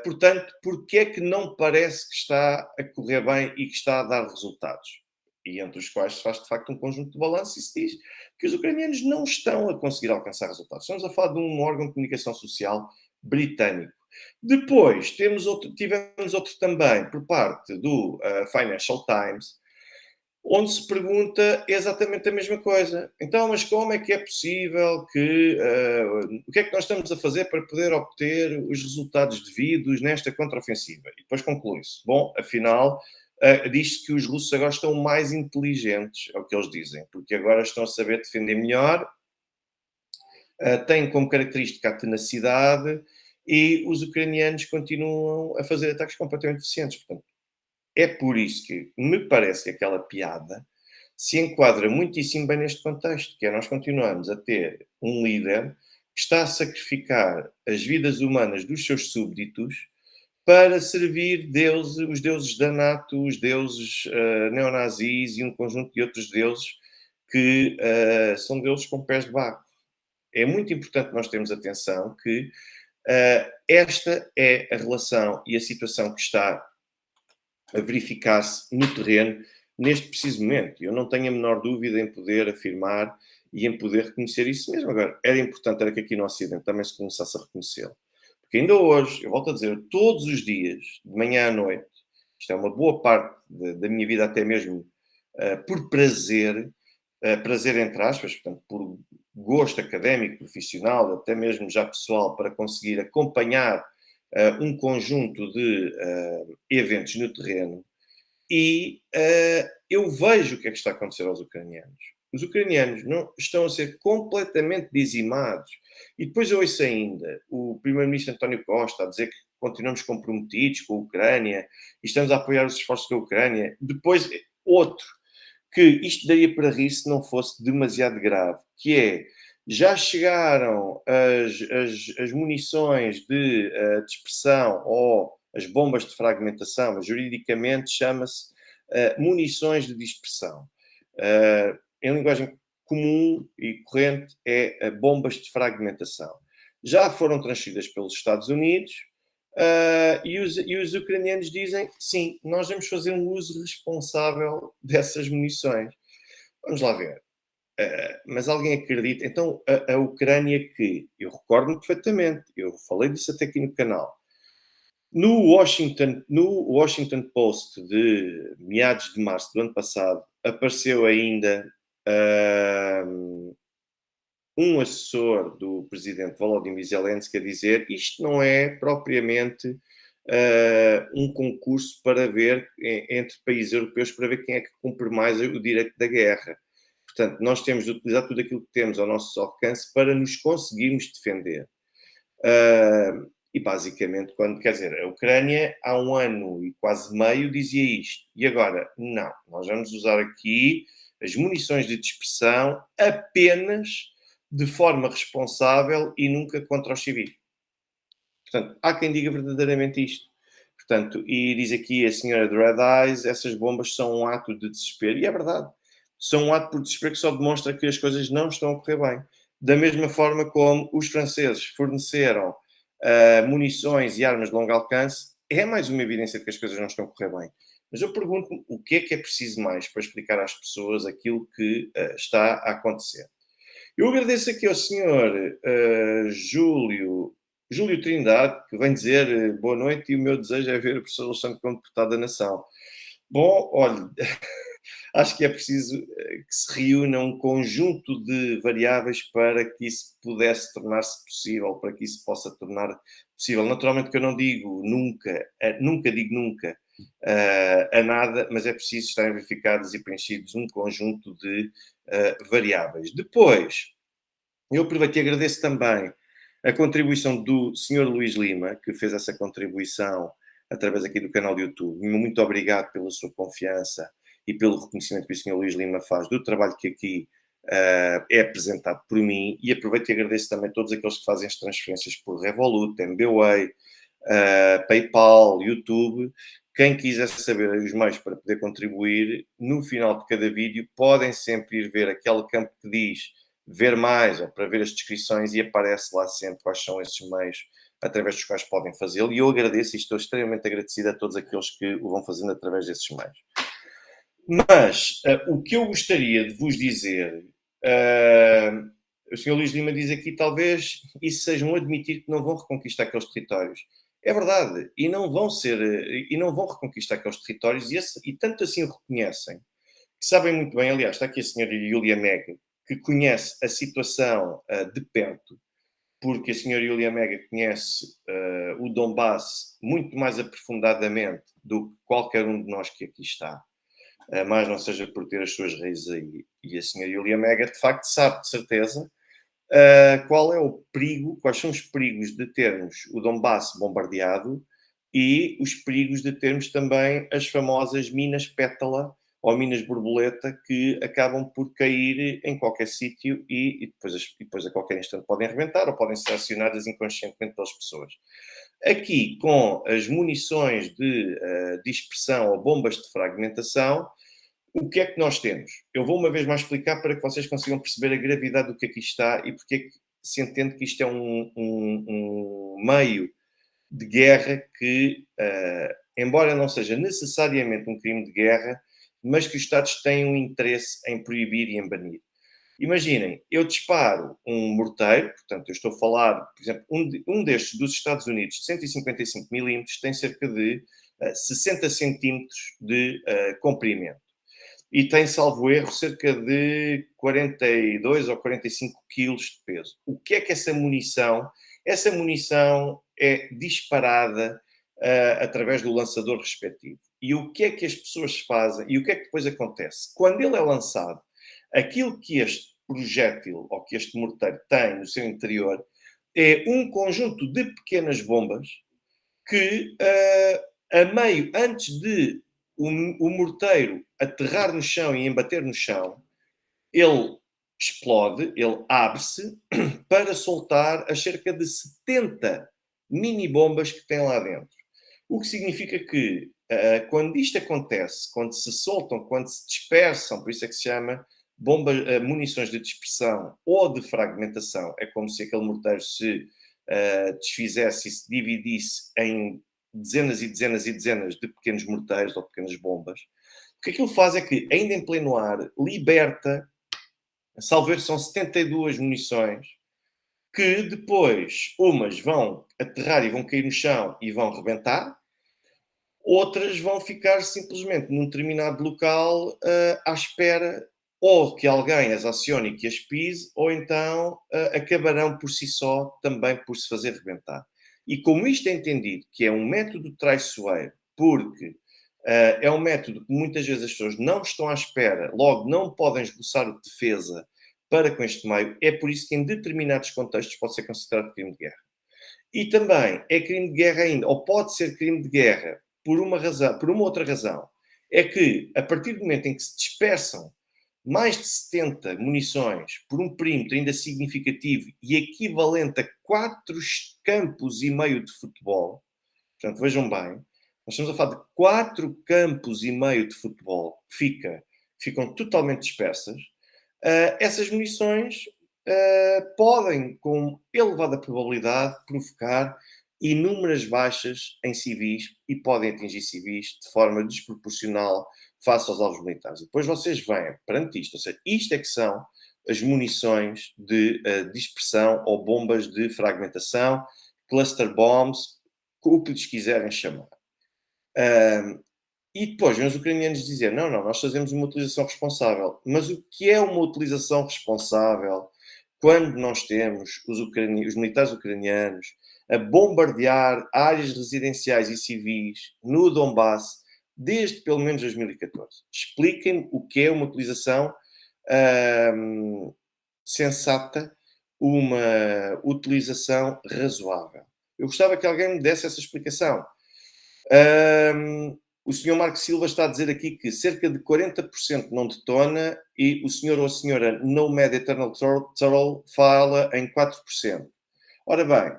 Portanto, porque é que não parece que está a correr bem e que está a dar resultados? E entre os quais se faz, de facto, um conjunto de balanço e se diz que os ucranianos não estão a conseguir alcançar resultados. Estamos a falar de um órgão de comunicação social britânico. Depois, tivemos outro também por parte do Financial Times, onde se pergunta exatamente a mesma coisa. Então, mas como é que é possível que... o que é que nós estamos a fazer para poder obter os resultados devidos nesta contraofensiva? E depois conclui-se. Bom, afinal, diz-se que os russos agora estão mais inteligentes, é o que eles dizem, porque agora estão a saber defender melhor, têm como característica a tenacidade e os ucranianos continuam a fazer ataques completamente eficientes. Portanto, é por isso que me parece que aquela piada se enquadra muitíssimo bem neste contexto, que é nós continuamos a ter um líder que está a sacrificar as vidas humanas dos seus súbditos para servir os deuses da NATO, os deuses neonazis e um conjunto de outros deuses que são deuses com pés de barro. É muito importante nós termos atenção que esta é a relação e a situação que está a verificar-se no terreno neste preciso momento. Eu não tenho a menor dúvida em poder afirmar e em poder reconhecer isso mesmo. Agora, era importante era que aqui no Ocidente também se começasse a reconhecê-lo. Porque ainda hoje, eu volto a dizer, todos os dias, de manhã à noite, isto é uma boa parte da minha vida até mesmo por prazer, prazer entre aspas, portanto, por gosto académico, profissional, até mesmo já pessoal, para conseguir acompanhar um conjunto de eventos no terreno e eu vejo o que é que está a acontecer aos ucranianos. os ucranianos não estão a ser completamente dizimados. E depois eu ouço ainda o primeiro-ministro António Costa a dizer que continuamos comprometidos com a Ucrânia e estamos a apoiar os esforços da Ucrânia. Depois, outro, que isto daria para rir se não fosse demasiado grave, que é, já chegaram as munições de dispersão ou as bombas de fragmentação, mas juridicamente chama-se munições de dispersão. Em linguagem comum e corrente, é bombas de fragmentação. Já foram transferidas pelos Estados Unidos e os ucranianos dizem, sim, nós vamos fazer um uso responsável dessas munições. Vamos lá ver. Mas alguém acredita? Então, a Ucrânia que, eu recordo-me perfeitamente, eu falei disso até aqui no canal, no Washington Post de meados de março do ano passado, apareceu ainda um assessor do presidente Volodymyr Zelensky a dizer isto não é propriamente um concurso para ver entre países europeus para ver quem é que cumpre mais o direito da guerra. Portanto, nós temos de utilizar tudo aquilo que temos ao nosso alcance para nos conseguirmos defender. E basicamente, quer dizer, a Ucrânia há um ano e quase meio dizia isto. E agora, não, nós vamos usar aqui as munições de dispersão apenas de forma responsável e nunca contra os civis. Portanto, há quem diga verdadeiramente isto. Portanto, e diz aqui a senhora de Red Eyes, essas bombas são um ato de desespero. E é verdade. São um ato por desespero que só demonstra que as coisas não estão a correr bem. Da mesma forma como os franceses forneceram munições e armas de longo alcance, é mais uma evidência de que as coisas não estão a correr bem. Mas eu pergunto-me o que é preciso mais para explicar às pessoas aquilo que está a acontecer. Eu agradeço aqui ao senhor Júlio Trindade, que vem dizer boa noite e o meu desejo é ver o professor Alexandre como deputado da Nação. Bom, olha, acho que é preciso que se reúna um conjunto de variáveis para que isso pudesse tornar-se possível, para que isso possa tornar possível. Naturalmente que eu não digo nunca, nunca digo nunca a nada, mas é preciso estarem verificados e preenchidos um conjunto de variáveis. Depois, eu aproveito e agradeço também a contribuição do Sr. Luís Lima, que fez essa contribuição através aqui do canal do YouTube. Muito obrigado pela sua confiança e pelo reconhecimento que o Sr. Luís Lima faz do trabalho que aqui é apresentado por mim. E aproveito e agradeço também a todos aqueles que fazem as transferências por Revolut, MBWay, PayPal, YouTube. Quem quiser saber os meios para poder contribuir, no final de cada vídeo podem sempre ir ver aquele campo que diz ver mais ou para ver as descrições e aparece lá sempre quais são esses meios através dos quais podem fazê-lo. E eu agradeço e estou extremamente agradecido a todos aqueles que o vão fazendo através desses meios. Mas o que eu gostaria de vos dizer, o Sr. Luís Lima diz aqui, talvez isso sejam admitir que não vão reconquistar aqueles territórios. É verdade, e não vão reconquistar aqueles territórios, e tanto assim o reconhecem, que sabem muito bem, aliás, está aqui a senhora Yulia Mega, que conhece a situação de perto, porque a senhora Yulia Mega conhece o Donbass muito mais aprofundadamente do que qualquer um de nós que aqui está, mais não seja por ter as suas raízes aí. E a senhora Yulia Mega, de facto, sabe de certeza qual é o perigo, quais são os perigos de termos o Donbass bombardeado e os perigos de termos também as famosas minas pétala ou minas borboleta que acabam por cair em qualquer sítio e depois a qualquer instante podem arrebentar ou podem ser acionadas inconscientemente pelas pessoas. Aqui, com as munições de dispersão ou bombas de fragmentação, o que é que nós temos? Eu vou uma vez mais explicar para que vocês consigam perceber a gravidade do que aqui está e porque é que se entende que isto é um meio de guerra que, embora não seja necessariamente um crime de guerra, mas que os Estados têm um interesse em proibir e em banir. Imaginem, eu disparo um morteiro, portanto, eu estou a falar, por exemplo, um destes dos Estados Unidos de 155 milímetros tem cerca de 60 centímetros de comprimento. E tem, salvo erro, cerca de 42 ou 45 quilos de peso. O que é que essa munição? Essa munição é disparada através do lançador respectivo. E o que é que as pessoas fazem? E o que é que depois acontece? Quando ele é lançado Aquilo que este projétil ou que este morteiro tem no seu interior é um conjunto de pequenas bombas que, a meio, antes de o morteiro aterrar no chão e embater no chão, ele explode, ele abre-se para soltar as cerca de 70 mini bombas que tem lá dentro. O que significa que, quando isto acontece, quando se soltam, quando se dispersam, por isso é que se chama bombas, munições de dispersão ou de fragmentação, é como se aquele morteiro se desfizesse e se dividisse em dezenas e dezenas e dezenas de pequenos morteiros ou pequenas bombas. O que aquilo faz é que, ainda em pleno ar, liberta, salvo erro, são 72 munições, que depois umas vão aterrar e vão cair no chão e vão rebentar, outras vão ficar simplesmente num determinado local à espera ou que alguém as acione e que as pise, ou então acabarão por si só também por se fazer rebentar. E como isto é entendido que é um método traiçoeiro, porque é um método que muitas vezes as pessoas não estão à espera, logo não podem esboçar o defesa para com este meio, é por isso que em determinados contextos pode ser considerado crime de guerra. E também é crime de guerra ainda, ou pode ser crime de guerra por uma razão, por uma outra razão, é que a partir do momento em que se dispersam mais de 70 munições por um perímetro ainda significativo e equivalente a 4 campos e meio de futebol, portanto, vejam bem, nós estamos a falar de 4 campos e meio de futebol que ficam totalmente dispersas. Essas munições podem, com elevada probabilidade, provocar inúmeras baixas em civis e podem atingir civis de forma desproporcional face aos alvos militares. E depois vocês veem perante isto, ou seja, isto é que são as munições de dispersão ou bombas de fragmentação, cluster bombs, o que lhes quiserem chamar. E depois vem os ucranianos dizer, não, nós fazemos uma utilização responsável. Mas o que é uma utilização responsável quando nós temos os militares ucranianos a bombardear áreas residenciais e civis no Donbass desde pelo menos 2014? Expliquem-me o que é uma utilização sensata, uma utilização razoável. Eu gostava que alguém me desse essa explicação. O senhor Marco Silva está a dizer aqui que cerca de 40% não detona e o senhor ou a senhora Nomad Eternal Troll fala em 4%. Ora bem,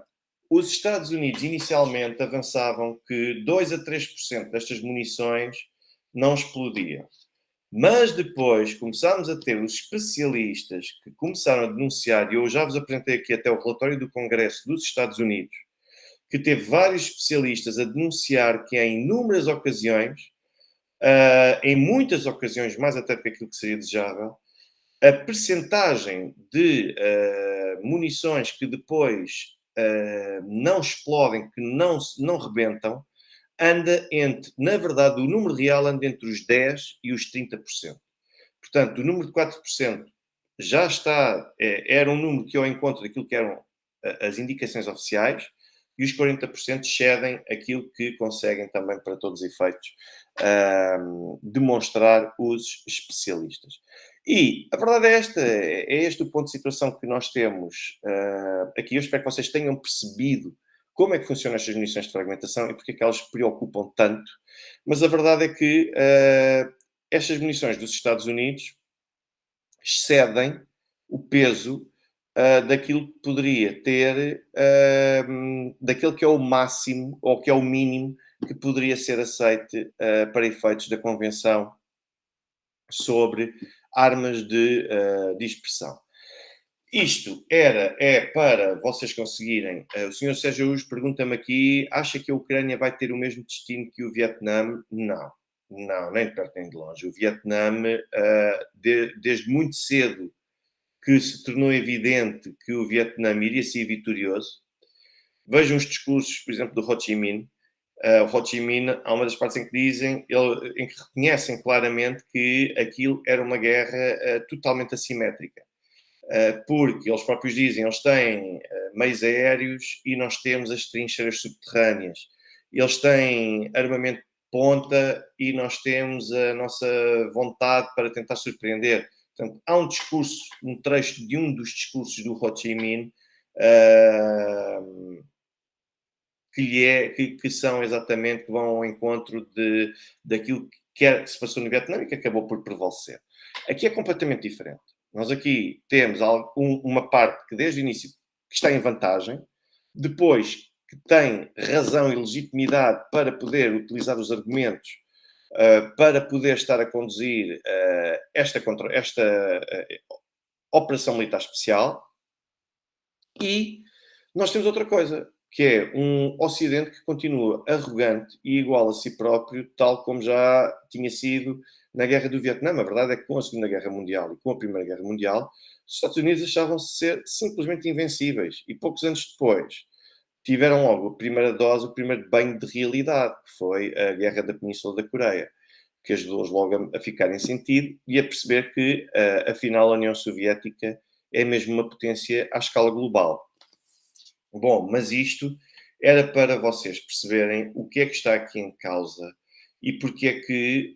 os Estados Unidos inicialmente avançavam que 2 a 3% destas munições não explodiam. Mas depois começámos a ter os especialistas que começaram a denunciar, e eu já vos apresentei aqui até o relatório do Congresso dos Estados Unidos, que teve vários especialistas a denunciar que em inúmeras ocasiões, em muitas ocasiões, mais até do que aquilo que seria desejável, a percentagem de munições que depois não explodem, que não rebentam, anda entre, na verdade, o número real anda entre os 10% e os 30%. Portanto, o número de 4% já está, era um número que eu encontro daquilo que eram as indicações oficiais, e os 40% cedem aquilo que conseguem também, para todos os efeitos, demonstrar os especialistas. E a verdade é esta, é este o ponto de situação que nós temos aqui. Eu espero que vocês tenham percebido como é que funcionam estas munições de fragmentação e porque é que elas preocupam tanto, mas a verdade é que estas munições dos Estados Unidos excedem o peso daquilo que poderia ter, daquele que é o máximo ou que é o mínimo que poderia ser aceite para efeitos da Convenção sobre armas de dispersão. Isto é para vocês conseguirem. O Sr. Sérgio Luz pergunta-me aqui: acha que a Ucrânia vai ter o mesmo destino que o Vietnã? Não, nem de perto nem de longe. O Vietnã, desde muito cedo, que se tornou evidente que o Vietnã iria ser vitorioso. Vejam os discursos, por exemplo, do Ho Chi Minh. O Ho Chi Minh, há uma das partes em que dizem, em que reconhecem claramente que aquilo era uma guerra totalmente assimétrica. Porque eles próprios dizem, eles têm meios aéreos e nós temos as trincheiras subterrâneas. Eles têm armamento de ponta e nós temos a nossa vontade para tentar surpreender. Portanto, há um discurso, um trecho de um dos discursos do Ho Chi Minh, uh, que são exatamente, que vão ao encontro daquilo que se passou no Vietnã e que acabou por prevalecer. Aqui é completamente diferente. Nós aqui temos uma parte que desde o início que está em vantagem, depois que tem razão e legitimidade para poder utilizar os argumentos para poder estar a conduzir esta operação militar especial. E nós temos outra coisa, que é um Ocidente que continua arrogante e igual a si próprio, tal como já tinha sido na Guerra do Vietnã. A verdade é que com a Segunda Guerra Mundial e com a Primeira Guerra Mundial, os Estados Unidos achavam-se ser simplesmente invencíveis. E poucos anos depois tiveram logo a primeira dose, o primeiro banho de realidade, que foi a Guerra da Península da Coreia, que ajudou-os logo a ficarem sentido e a perceber que, afinal, a União Soviética é mesmo uma potência à escala global. Bom, mas isto era para vocês perceberem o que é que está aqui em causa e porque é que,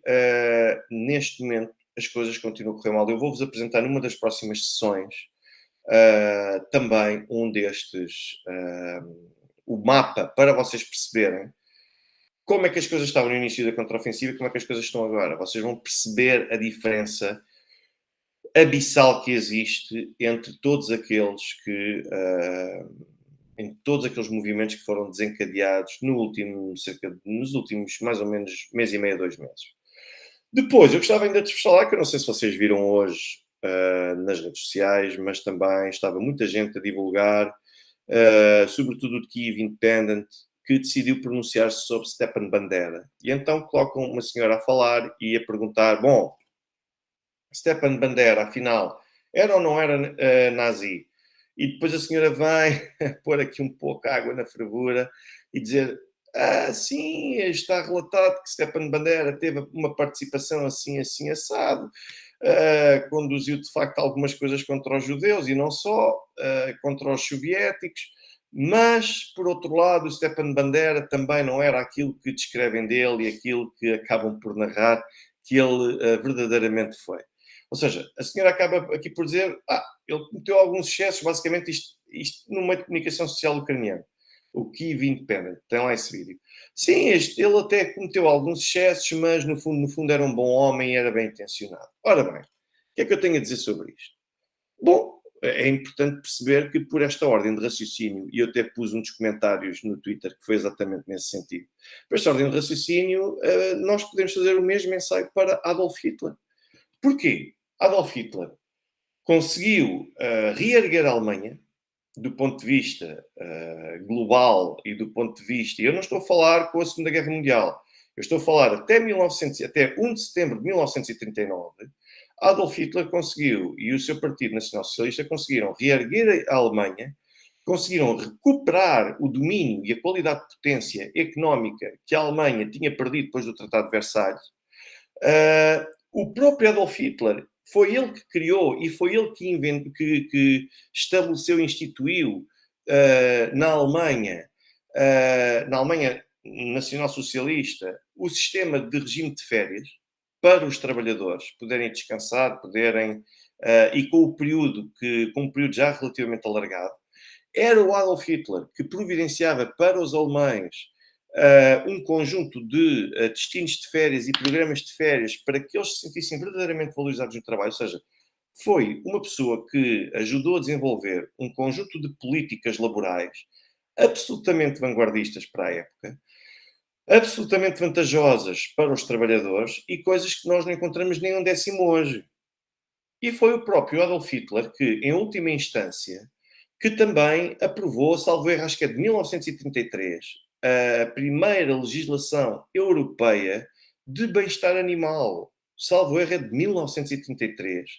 neste momento, as coisas continuam a correr mal. Eu vou-vos apresentar numa das próximas sessões também um destes, o mapa, para vocês perceberem como é que as coisas estavam no início da contraofensiva e como é que as coisas estão agora. Vocês vão perceber a diferença abissal que existe entre todos aqueles que em todos aqueles movimentos que foram desencadeados nos últimos mais ou menos mês e meio, 2 meses. Depois, eu gostava ainda de vos falar, que eu não sei se vocês viram hoje nas redes sociais, mas também estava muita gente a divulgar, sobretudo de Kyiv Independent, que decidiu pronunciar-se sobre Stepan Bandera. E então colocam uma senhora a falar e a perguntar, bom, Stepan Bandera, afinal, era ou não era nazi? E depois a senhora vem pôr aqui um pouco de água na fervura e dizer, sim, está relatado que Stepan Bandera teve uma participação assim, assim, assado, conduziu de facto algumas coisas contra os judeus e não só, contra os soviéticos, mas, por outro lado, o Stepan Bandera também não era aquilo que descrevem dele e aquilo que acabam por narrar que ele verdadeiramente foi. Ou seja, a senhora acaba aqui por dizer, ele cometeu alguns excessos, basicamente isto no meio de comunicação social ucraniano. O Kyiv Independent, tem lá esse vídeo. Sim, ele até cometeu alguns excessos, mas no fundo era um bom homem e era bem intencionado. Ora bem, o que é que eu tenho a dizer sobre isto? Bom, é importante perceber que por esta ordem de raciocínio, e eu até pus um dos comentários no Twitter que foi exatamente nesse sentido, por esta ordem de raciocínio, nós podemos fazer o mesmo ensaio para Adolf Hitler. Porquê? Adolf Hitler conseguiu reerguer a Alemanha do ponto de vista global e do ponto de vista... Eu não estou a falar com a Segunda Guerra Mundial. Eu estou a falar até 1 de setembro de 1939, Adolf Hitler conseguiu, e o seu Partido Nacional Socialista conseguiram reerguer a Alemanha, conseguiram recuperar o domínio e a qualidade de potência económica que a Alemanha tinha perdido depois do Tratado de Versalhes. O próprio Adolf Hitler foi ele que criou e foi ele que estabeleceu e instituiu na Alemanha nacional-socialista, o sistema de regime de férias para os trabalhadores poderem descansar, e com um período já relativamente alargado. Era o Adolf Hitler que providenciava para os alemães um conjunto de destinos de férias e programas de férias para que eles se sentissem verdadeiramente valorizados no trabalho. Ou seja, foi uma pessoa que ajudou a desenvolver um conjunto de políticas laborais absolutamente vanguardistas para a época, absolutamente vantajosas para os trabalhadores e coisas que nós não encontramos nem um décimo hoje. E foi o próprio Adolf Hitler que, em última instância, que também aprovou, salvo erro, acho que é de 1933, a primeira legislação europeia de bem-estar animal. Salvo erro, é de 1933.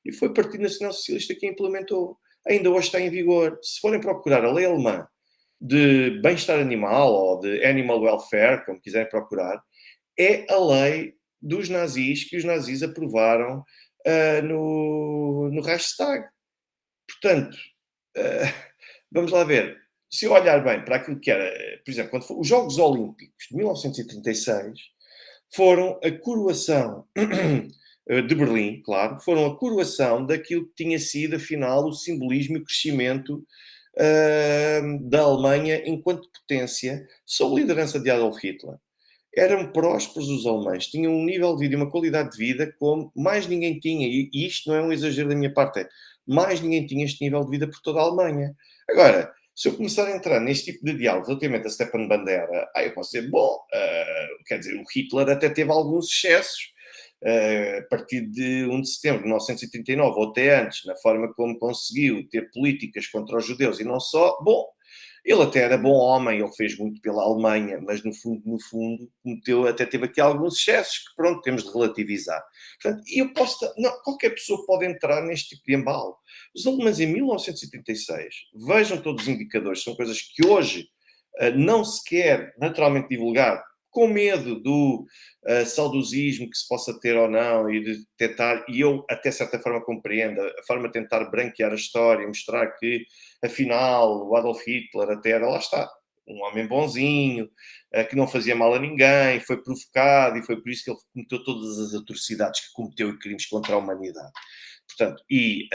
E foi o Partido Nacional Socialista que implementou. Ainda hoje está em vigor. Se forem procurar a lei alemã de bem-estar animal ou de animal welfare, como quiserem procurar, é a lei dos nazis que os nazis aprovaram no Reichstag. Portanto, vamos lá ver. Se eu olhar bem para aquilo que era, por exemplo, quando os Jogos Olímpicos de 1936 foram a coroação de Berlim, claro, foram a coroação daquilo que tinha sido, afinal, o simbolismo e o crescimento da Alemanha enquanto potência, sob a liderança de Adolf Hitler. Eram prósperos os alemães, tinham um nível de vida e uma qualidade de vida como mais ninguém tinha, e isto não é um exagero da minha parte, é mais ninguém tinha este nível de vida por toda a Alemanha. Agora, se eu começar a entrar neste tipo de diálogo relativamente a Stepan Bandera, eu posso dizer, bom, quer dizer, o Hitler até teve alguns excessos, a partir de 1 de setembro de 1939, ou até antes, na forma como conseguiu ter políticas contra os judeus e não só, bom, ele até era bom homem, ele fez muito pela Alemanha, mas no fundo, cometeu, até teve aqui alguns excessos que, pronto, temos de relativizar. Portanto, eu posso, não, qualquer pessoa pode entrar neste tipo de embalo. Os alemães em 1936, vejam todos os indicadores, são coisas que hoje não se quer naturalmente divulgar, com medo do saudosismo que se possa ter ou não, e de tentar, e eu até certa forma compreendo, a forma de tentar branquear a história, mostrar que afinal o Adolf Hitler até era, lá está, um homem bonzinho, que não fazia mal a ninguém, foi provocado e foi por isso que ele cometeu todas as atrocidades que cometeu e crimes contra a humanidade. Portanto, e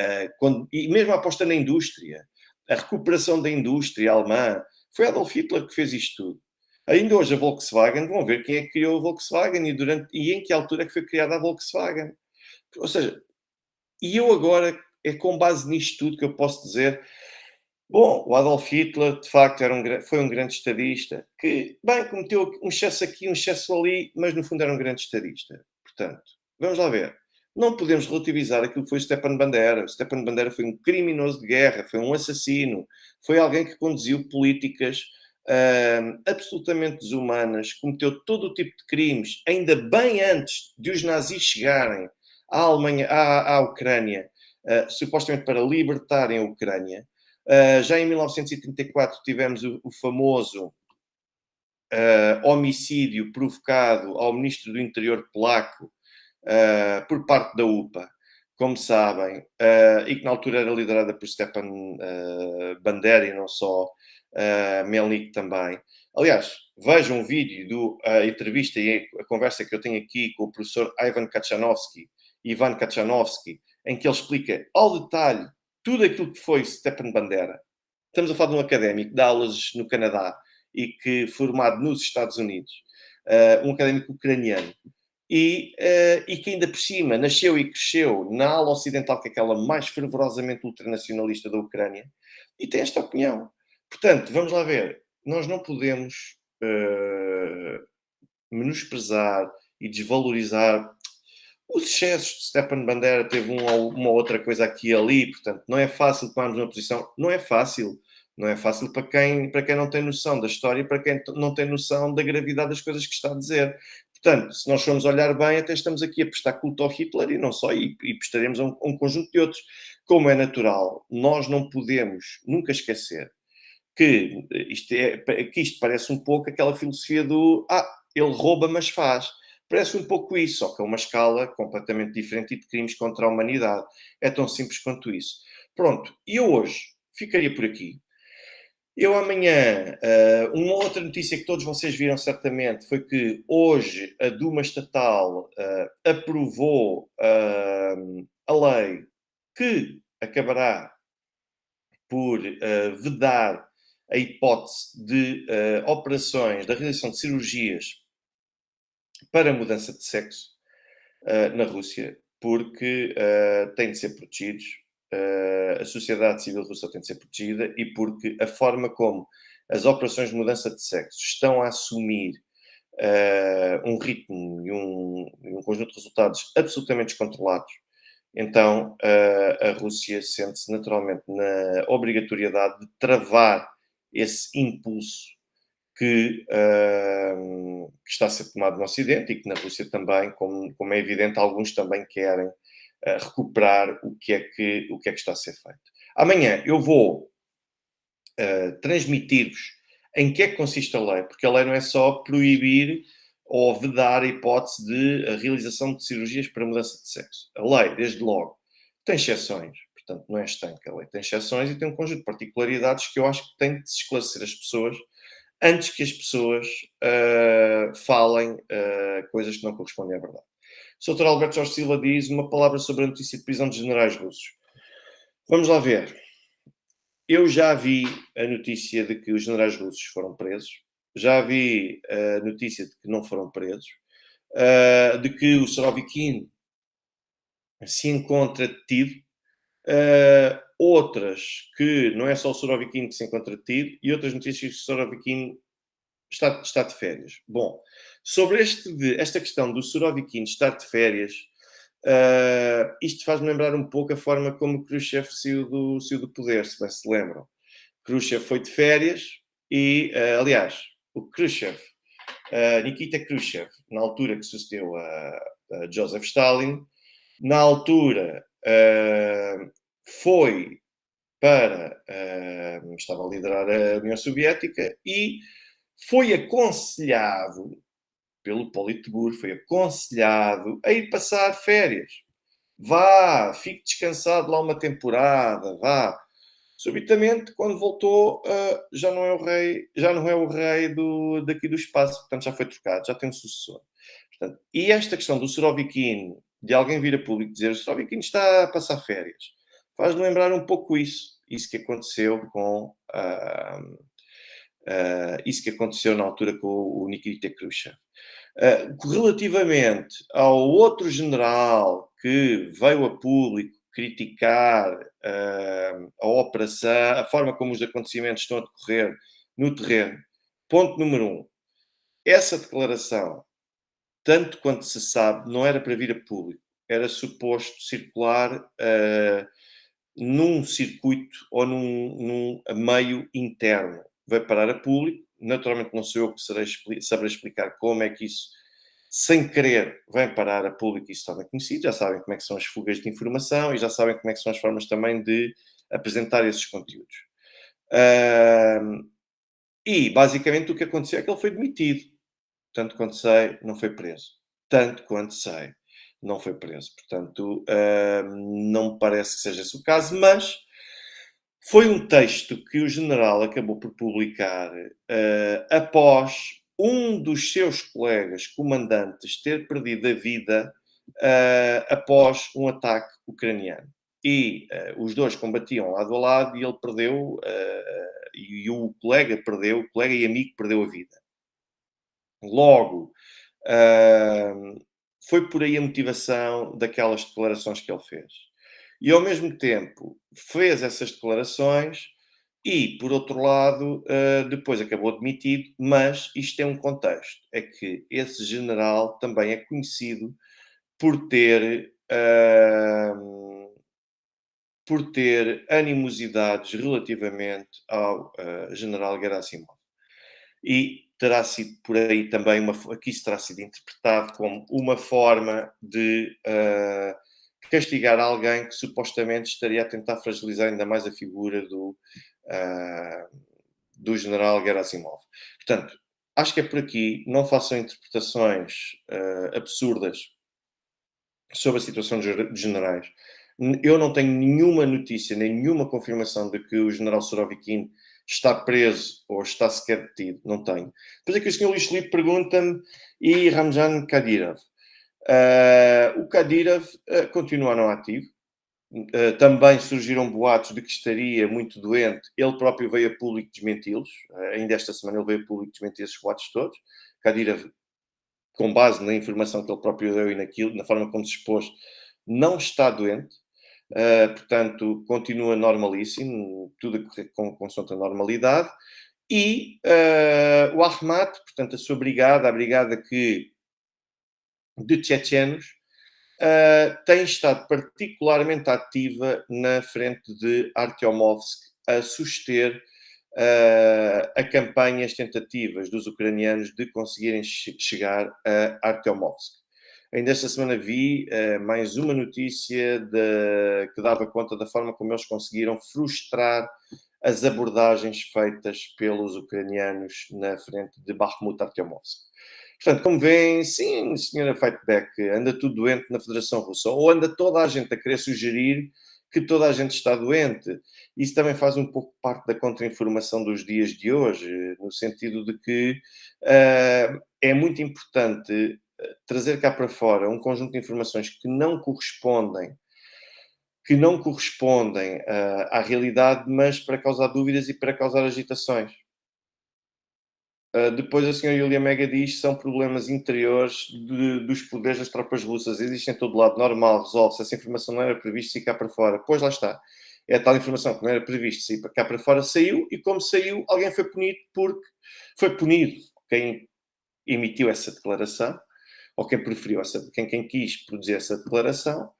mesmo a aposta na indústria, a recuperação da indústria alemã, foi Adolf Hitler que fez isto tudo. Ainda hoje a Volkswagen, vão ver quem é que criou a Volkswagen e em que altura é que foi criada a Volkswagen. Ou seja, e eu agora, é com base nisto tudo que eu posso dizer, bom, o Adolf Hitler, de facto, foi um grande estadista, que, bem, cometeu um excesso aqui, um excesso ali, mas no fundo era um grande estadista. Portanto, vamos lá ver. Não podemos relativizar aquilo que foi Stepan Bandera. Stepan Bandera foi um criminoso de guerra, foi um assassino, foi alguém que conduziu políticas absolutamente desumanas, cometeu todo o tipo de crimes, ainda bem antes de os nazis chegarem à Alemanha, à Ucrânia, supostamente para libertarem a Ucrânia. Já em 1934 tivemos o famoso homicídio provocado ao ministro do Interior polaco por parte da UPA, como sabem, e que na altura era liderada por Stepan Bandera e não só, Melnik também. Aliás, vejam um vídeo da entrevista e a conversa que eu tenho aqui com o professor Ivan Kachanovsky, em que ele explica ao detalhe tudo aquilo que foi Stepan Bandera. Estamos a falar de um académico que dá aulas no Canadá e que formado nos Estados Unidos, um académico ucraniano, e que ainda por cima nasceu e cresceu na ala ocidental, que é aquela mais fervorosamente ultranacionalista da Ucrânia, e tem esta opinião. Portanto, vamos lá ver, nós não podemos menosprezar e desvalorizar os excessos de Stepan Bandera. Teve uma outra coisa aqui e ali, portanto, não é fácil tomarmos uma posição, não é fácil. Não é fácil para quem não tem noção da história e para quem não tem noção da gravidade das coisas que está a dizer. Portanto, se nós formos olhar bem, até estamos aqui a prestar culto ao Hitler e não só, e prestaremos a um conjunto de outros. Como é natural, nós não podemos nunca esquecer que isto parece um pouco aquela filosofia do ele rouba, mas faz. Parece um pouco isso, só que é uma escala completamente diferente e de crimes contra a humanidade. É tão simples quanto isso. Pronto, e eu hoje ficaria por aqui. Eu amanhã, uma outra notícia que todos vocês viram certamente foi que hoje a Duma Estatal aprovou a lei que acabará por vedar a hipótese de operações, da realização de cirurgias para mudança de sexo na Rússia, porque têm de ser protegidos, a sociedade civil russa tem de ser protegida e porque a forma como as operações de mudança de sexo estão a assumir um ritmo e um conjunto de resultados absolutamente descontrolados, então a Rússia sente-se naturalmente na obrigatoriedade de travar esse impulso que está a ser tomado no Ocidente e que na Rússia também, como é evidente, alguns também querem recuperar o que é que está a ser feito. Amanhã eu vou transmitir-vos em que é que consiste a lei, porque a lei não é só proibir ou vedar a hipótese de realização de cirurgias para mudança de sexo. A lei, desde logo, tem exceções, portanto não é estanque. A lei tem exceções e tem um conjunto de particularidades que eu acho que tem de se esclarecer as pessoas antes que as pessoas falem coisas que não correspondem à verdade. O Sr. Alberto Jorge Silva diz uma palavra sobre a notícia de prisão de generais russos. Vamos lá ver. Eu já vi a notícia de que os generais russos foram presos, já vi a notícia de que não foram presos, de que o Surovikin se encontra detido, outras que não é só o Surovikin que se encontra detido, e outras notícias que o Surovikin está de férias. Bom, sobre esta questão do Surovikin estar de férias, isto faz-me lembrar um pouco a forma como Khrushchev saiu do poder, se bem se lembram. Khrushchev foi de férias e, aliás, o Khrushchev, Nikita Khrushchev, na altura que sucedeu a Joseph Stalin, na altura foi para. Estava a liderar a União Soviética e foi aconselhado pelo Politburo, foi aconselhado a ir passar férias. Vá, fique descansado lá uma temporada, vá. Subitamente, quando voltou, já não é o rei daqui do espaço, portanto já foi trocado, já tem um sucessor. Portanto, e esta questão do Surovikin, de alguém vir a público dizer o Surovikin está a passar férias, faz-me lembrar um pouco isso que aconteceu com isso que aconteceu na altura com o Nikita Khrushchev. Relativamente ao outro general que veio a público criticar a operação, a forma como os acontecimentos estão a decorrer no terreno, ponto número um, essa declaração, tanto quanto se sabe, não era para vir a público, era suposto circular num circuito ou num meio interno. Vai parar a público, naturalmente não sou eu que saberei explicar como é que isso, sem querer, vem parar a público e isso torna conhecido, já sabem como é que são as fugas de informação e já sabem como é que são as formas também de apresentar esses conteúdos. E, basicamente, o que aconteceu é que ele foi demitido. Tanto quanto sei, não foi preso. Tanto quanto sei, não foi preso. Portanto, não me parece que seja esse o caso, mas foi um texto que o general acabou por publicar após um dos seus colegas comandantes ter perdido a vida após um ataque ucraniano. E os dois combatiam lado a lado e ele perdeu, e o colega e amigo perdeu a vida. Logo, foi por aí a motivação daquelas declarações que ele fez. E, ao mesmo tempo, fez essas declarações e, por outro lado, depois acabou demitido, mas isto tem um contexto. É que esse general também é conhecido por ter animosidades relativamente ao general Gerasimov. E terá sido por aí também que isso terá sido interpretado como uma forma de castigar alguém que supostamente estaria a tentar fragilizar ainda mais a figura do general Gerasimov. Portanto, acho que é por aqui. Não façam interpretações absurdas sobre a situação dos generais. Eu não tenho nenhuma notícia, nem nenhuma confirmação de que o general Surovikin está preso ou está sequer detido. Não tenho. Depois é que o Sr. Luís Filipe pergunta-me, e Ramjan Kadyrov? O Kadyrov continua não ativo. Também surgiram boatos de que estaria muito doente. Ele próprio veio a público desmenti-los. Ainda esta semana ele veio a público desmentir esses boatos todos. Kadyrov, com base na informação que ele próprio deu e na forma como se expôs, não está doente. Portanto, continua normalíssimo, tudo a correr consoante a normalidade. E o Ahmat, portanto, a sua brigada, a brigada de chechenos, tem estado particularmente ativa na frente de Artyomovsk, a suster a campanha, as tentativas dos ucranianos de conseguirem chegar a Artyomovsk. Ainda esta semana vi mais uma notícia que dava conta da forma como eles conseguiram frustrar as abordagens feitas pelos ucranianos na frente de Bakhmut-Artyomovsk. Portanto, como veem, sim, senhora Fightback, anda tudo doente na Federação Russa, ou anda toda a gente a querer sugerir que toda a gente está doente. Isso também faz um pouco parte da contra-informação dos dias de hoje, no sentido de que é muito importante trazer cá para fora um conjunto de informações que não correspondem à realidade, mas para causar dúvidas e para causar agitações. Depois a senhora Yulia Mega diz que são problemas interiores dos poderes das tropas russas. Existem em todo lado, normal, resolve-se. Essa informação não era prevista sair cá para fora. Pois lá está. É a tal informação que não era prevista sair cá para fora, saiu, e como saiu, alguém foi punido porque foi punido quem emitiu essa declaração, ou quem preferiu quem quis produzir essa declaração,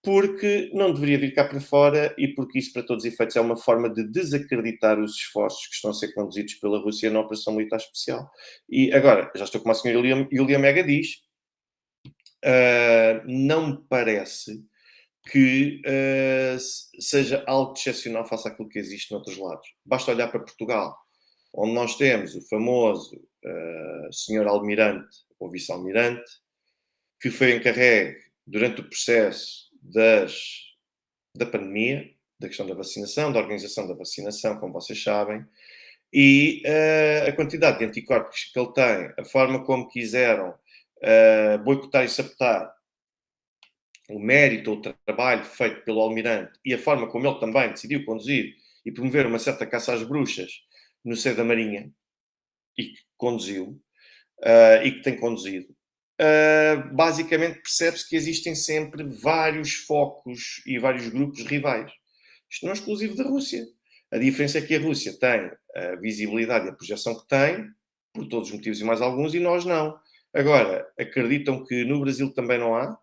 porque não deveria vir cá para fora e porque isso, para todos os efeitos, é uma forma de desacreditar os esforços que estão a ser conduzidos pela Rússia na Operação Militar Especial. E agora, já estou como a senhora Yulia Mega diz, não me parece que seja algo excepcional face àquilo que existe noutros lados. Basta olhar para Portugal, onde nós temos o famoso senhor almirante ou vice-almirante, que foi encarregue durante o processo da pandemia, da questão da vacinação, da organização da vacinação, como vocês sabem, e a quantidade de anticorpos que ele tem, a forma como quiseram boicotar e sabotar o mérito ou o trabalho feito pelo almirante e a forma como ele também decidiu conduzir e promover uma certa caça às bruxas no seio da Marinha, e que conduziu, e que tem conduzido, basicamente percebe-se que existem sempre vários focos e vários grupos rivais. Isto não é exclusivo da Rússia. A diferença é que a Rússia tem a visibilidade e a projeção que tem, por todos os motivos e mais alguns, e nós não. Agora, acreditam que no Brasil também não há?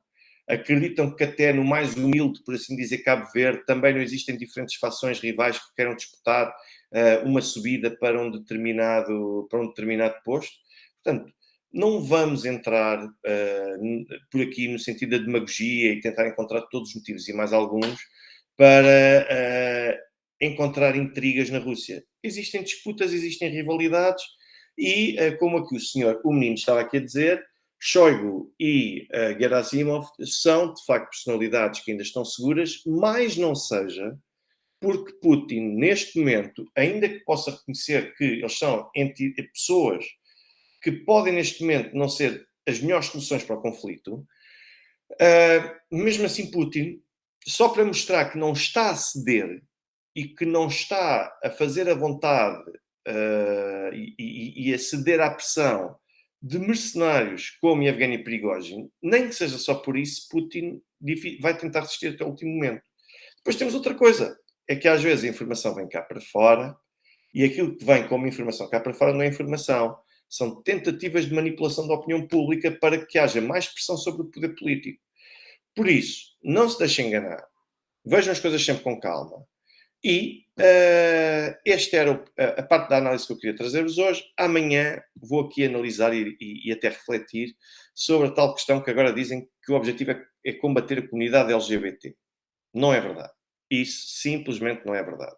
Acreditam que até no mais humilde, por assim dizer, Cabo Verde, também não existem diferentes fações rivais que queiram disputar uma subida para um determinado posto? Portanto, não vamos entrar por aqui no sentido da demagogia e tentar encontrar todos os motivos e mais alguns para encontrar intrigas na Rússia. Existem disputas, existem rivalidades e, como aqui o menino estava aqui a dizer, Shoigu e Gerasimov são, de facto, personalidades que ainda estão seguras, mas não seja porque Putin, neste momento, ainda que possa reconhecer que eles são pessoas que podem, neste momento, não ser as melhores soluções para o conflito, mesmo assim Putin, só para mostrar que não está a ceder e que não está a fazer a vontade e a ceder à pressão de mercenários como Yevgeny Prigozhin, nem que seja só por isso, Putin vai tentar resistir até o último momento. Depois temos outra coisa, é que às vezes a informação vem cá para fora e aquilo que vem como informação cá para fora não é informação. São tentativas de manipulação da opinião pública para que haja mais pressão sobre o poder político. Por isso, não se deixem enganar. Vejam as coisas sempre com calma. E esta era a parte da análise que eu queria trazer-vos hoje. Amanhã vou aqui analisar e até refletir sobre a tal questão que agora dizem que o objetivo é combater a comunidade LGBT. Não é verdade. Isso simplesmente não é verdade.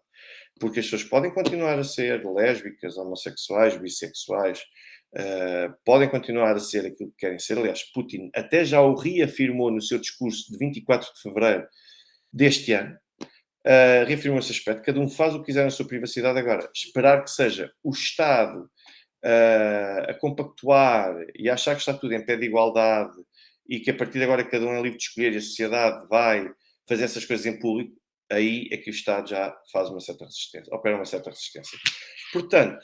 Porque as pessoas podem continuar a ser lésbicas, homossexuais, bissexuais, podem continuar a ser aquilo que querem ser. Aliás, Putin até já o reafirmou no seu discurso de 24 de fevereiro deste ano. Reafirmou esse aspecto. Cada um faz o que quiser na sua privacidade. Agora, esperar que seja o Estado a compactuar e a achar que está tudo em pé de igualdade e que a partir de agora cada um é livre de escolher e a sociedade vai fazer essas coisas em público, aí é que o Estado já faz uma certa resistência, opera uma certa resistência. Portanto,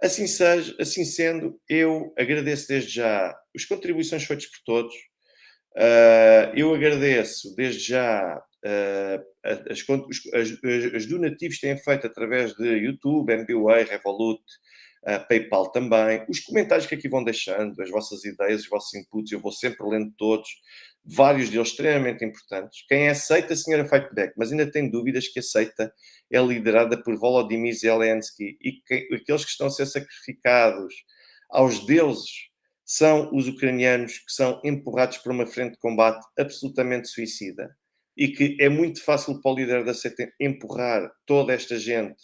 assim seja, assim sendo, eu agradeço desde já as contribuições feitas por todos. Eu agradeço desde já as donativos que têm feito através de YouTube, MBWay, Revolut, PayPal também, os comentários que aqui vão deixando, as vossas ideias, os vossos inputs, eu vou sempre lendo todos, vários deles extremamente importantes. Quem aceita a senhora Fightback, mas ainda tem dúvidas que aceita, é liderada por Volodymyr Zelensky, e aqueles que estão a ser sacrificados aos deuses são os ucranianos que são empurrados para uma frente de combate absolutamente suicida, e que é muito fácil para o líder da seita empurrar toda esta gente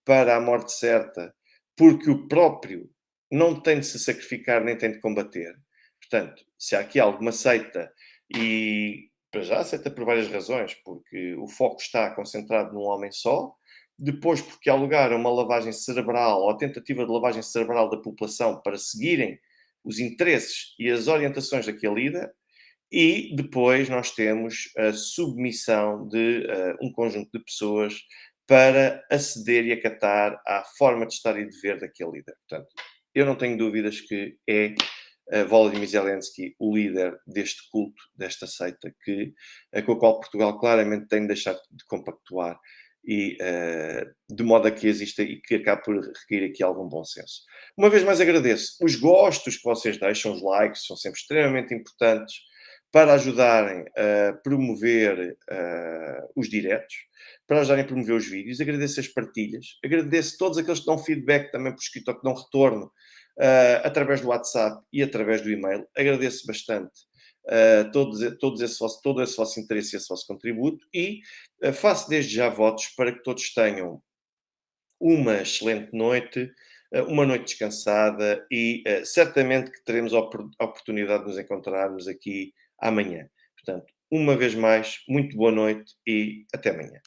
para a morte certa, porque o próprio não tem de se sacrificar nem tem de combater. Portanto, se há aqui alguma seita, e para já aceita por várias razões, porque o foco está concentrado num homem só, depois porque há lugar a uma lavagem cerebral, ou a tentativa de lavagem cerebral da população para seguirem os interesses e as orientações daquele líder, e depois nós temos a submissão de um conjunto de pessoas para aceder e acatar à forma de estar e de ver daquele líder. Portanto, eu não tenho dúvidas que é Volodymyr Zelensky o líder deste culto, desta seita, com a qual Portugal claramente tem de deixar de compactuar e de modo a que exista e que acabe por requerer aqui algum bom senso. Uma vez mais agradeço os gostos que vocês deixam, os likes, são sempre extremamente importantes para ajudarem a promover os diretos, para ajudarem a promover os vídeos. Agradeço as partilhas, agradeço a todos aqueles que dão feedback também por escrito ou que dão retorno através do WhatsApp e através do e-mail. Agradeço bastante todo esse vosso interesse e esse vosso contributo e faço desde já votos para que todos tenham uma excelente noite, uma noite descansada e certamente que teremos a oportunidade de nos encontrarmos aqui amanhã. Portanto, uma vez mais, muito boa noite e até amanhã.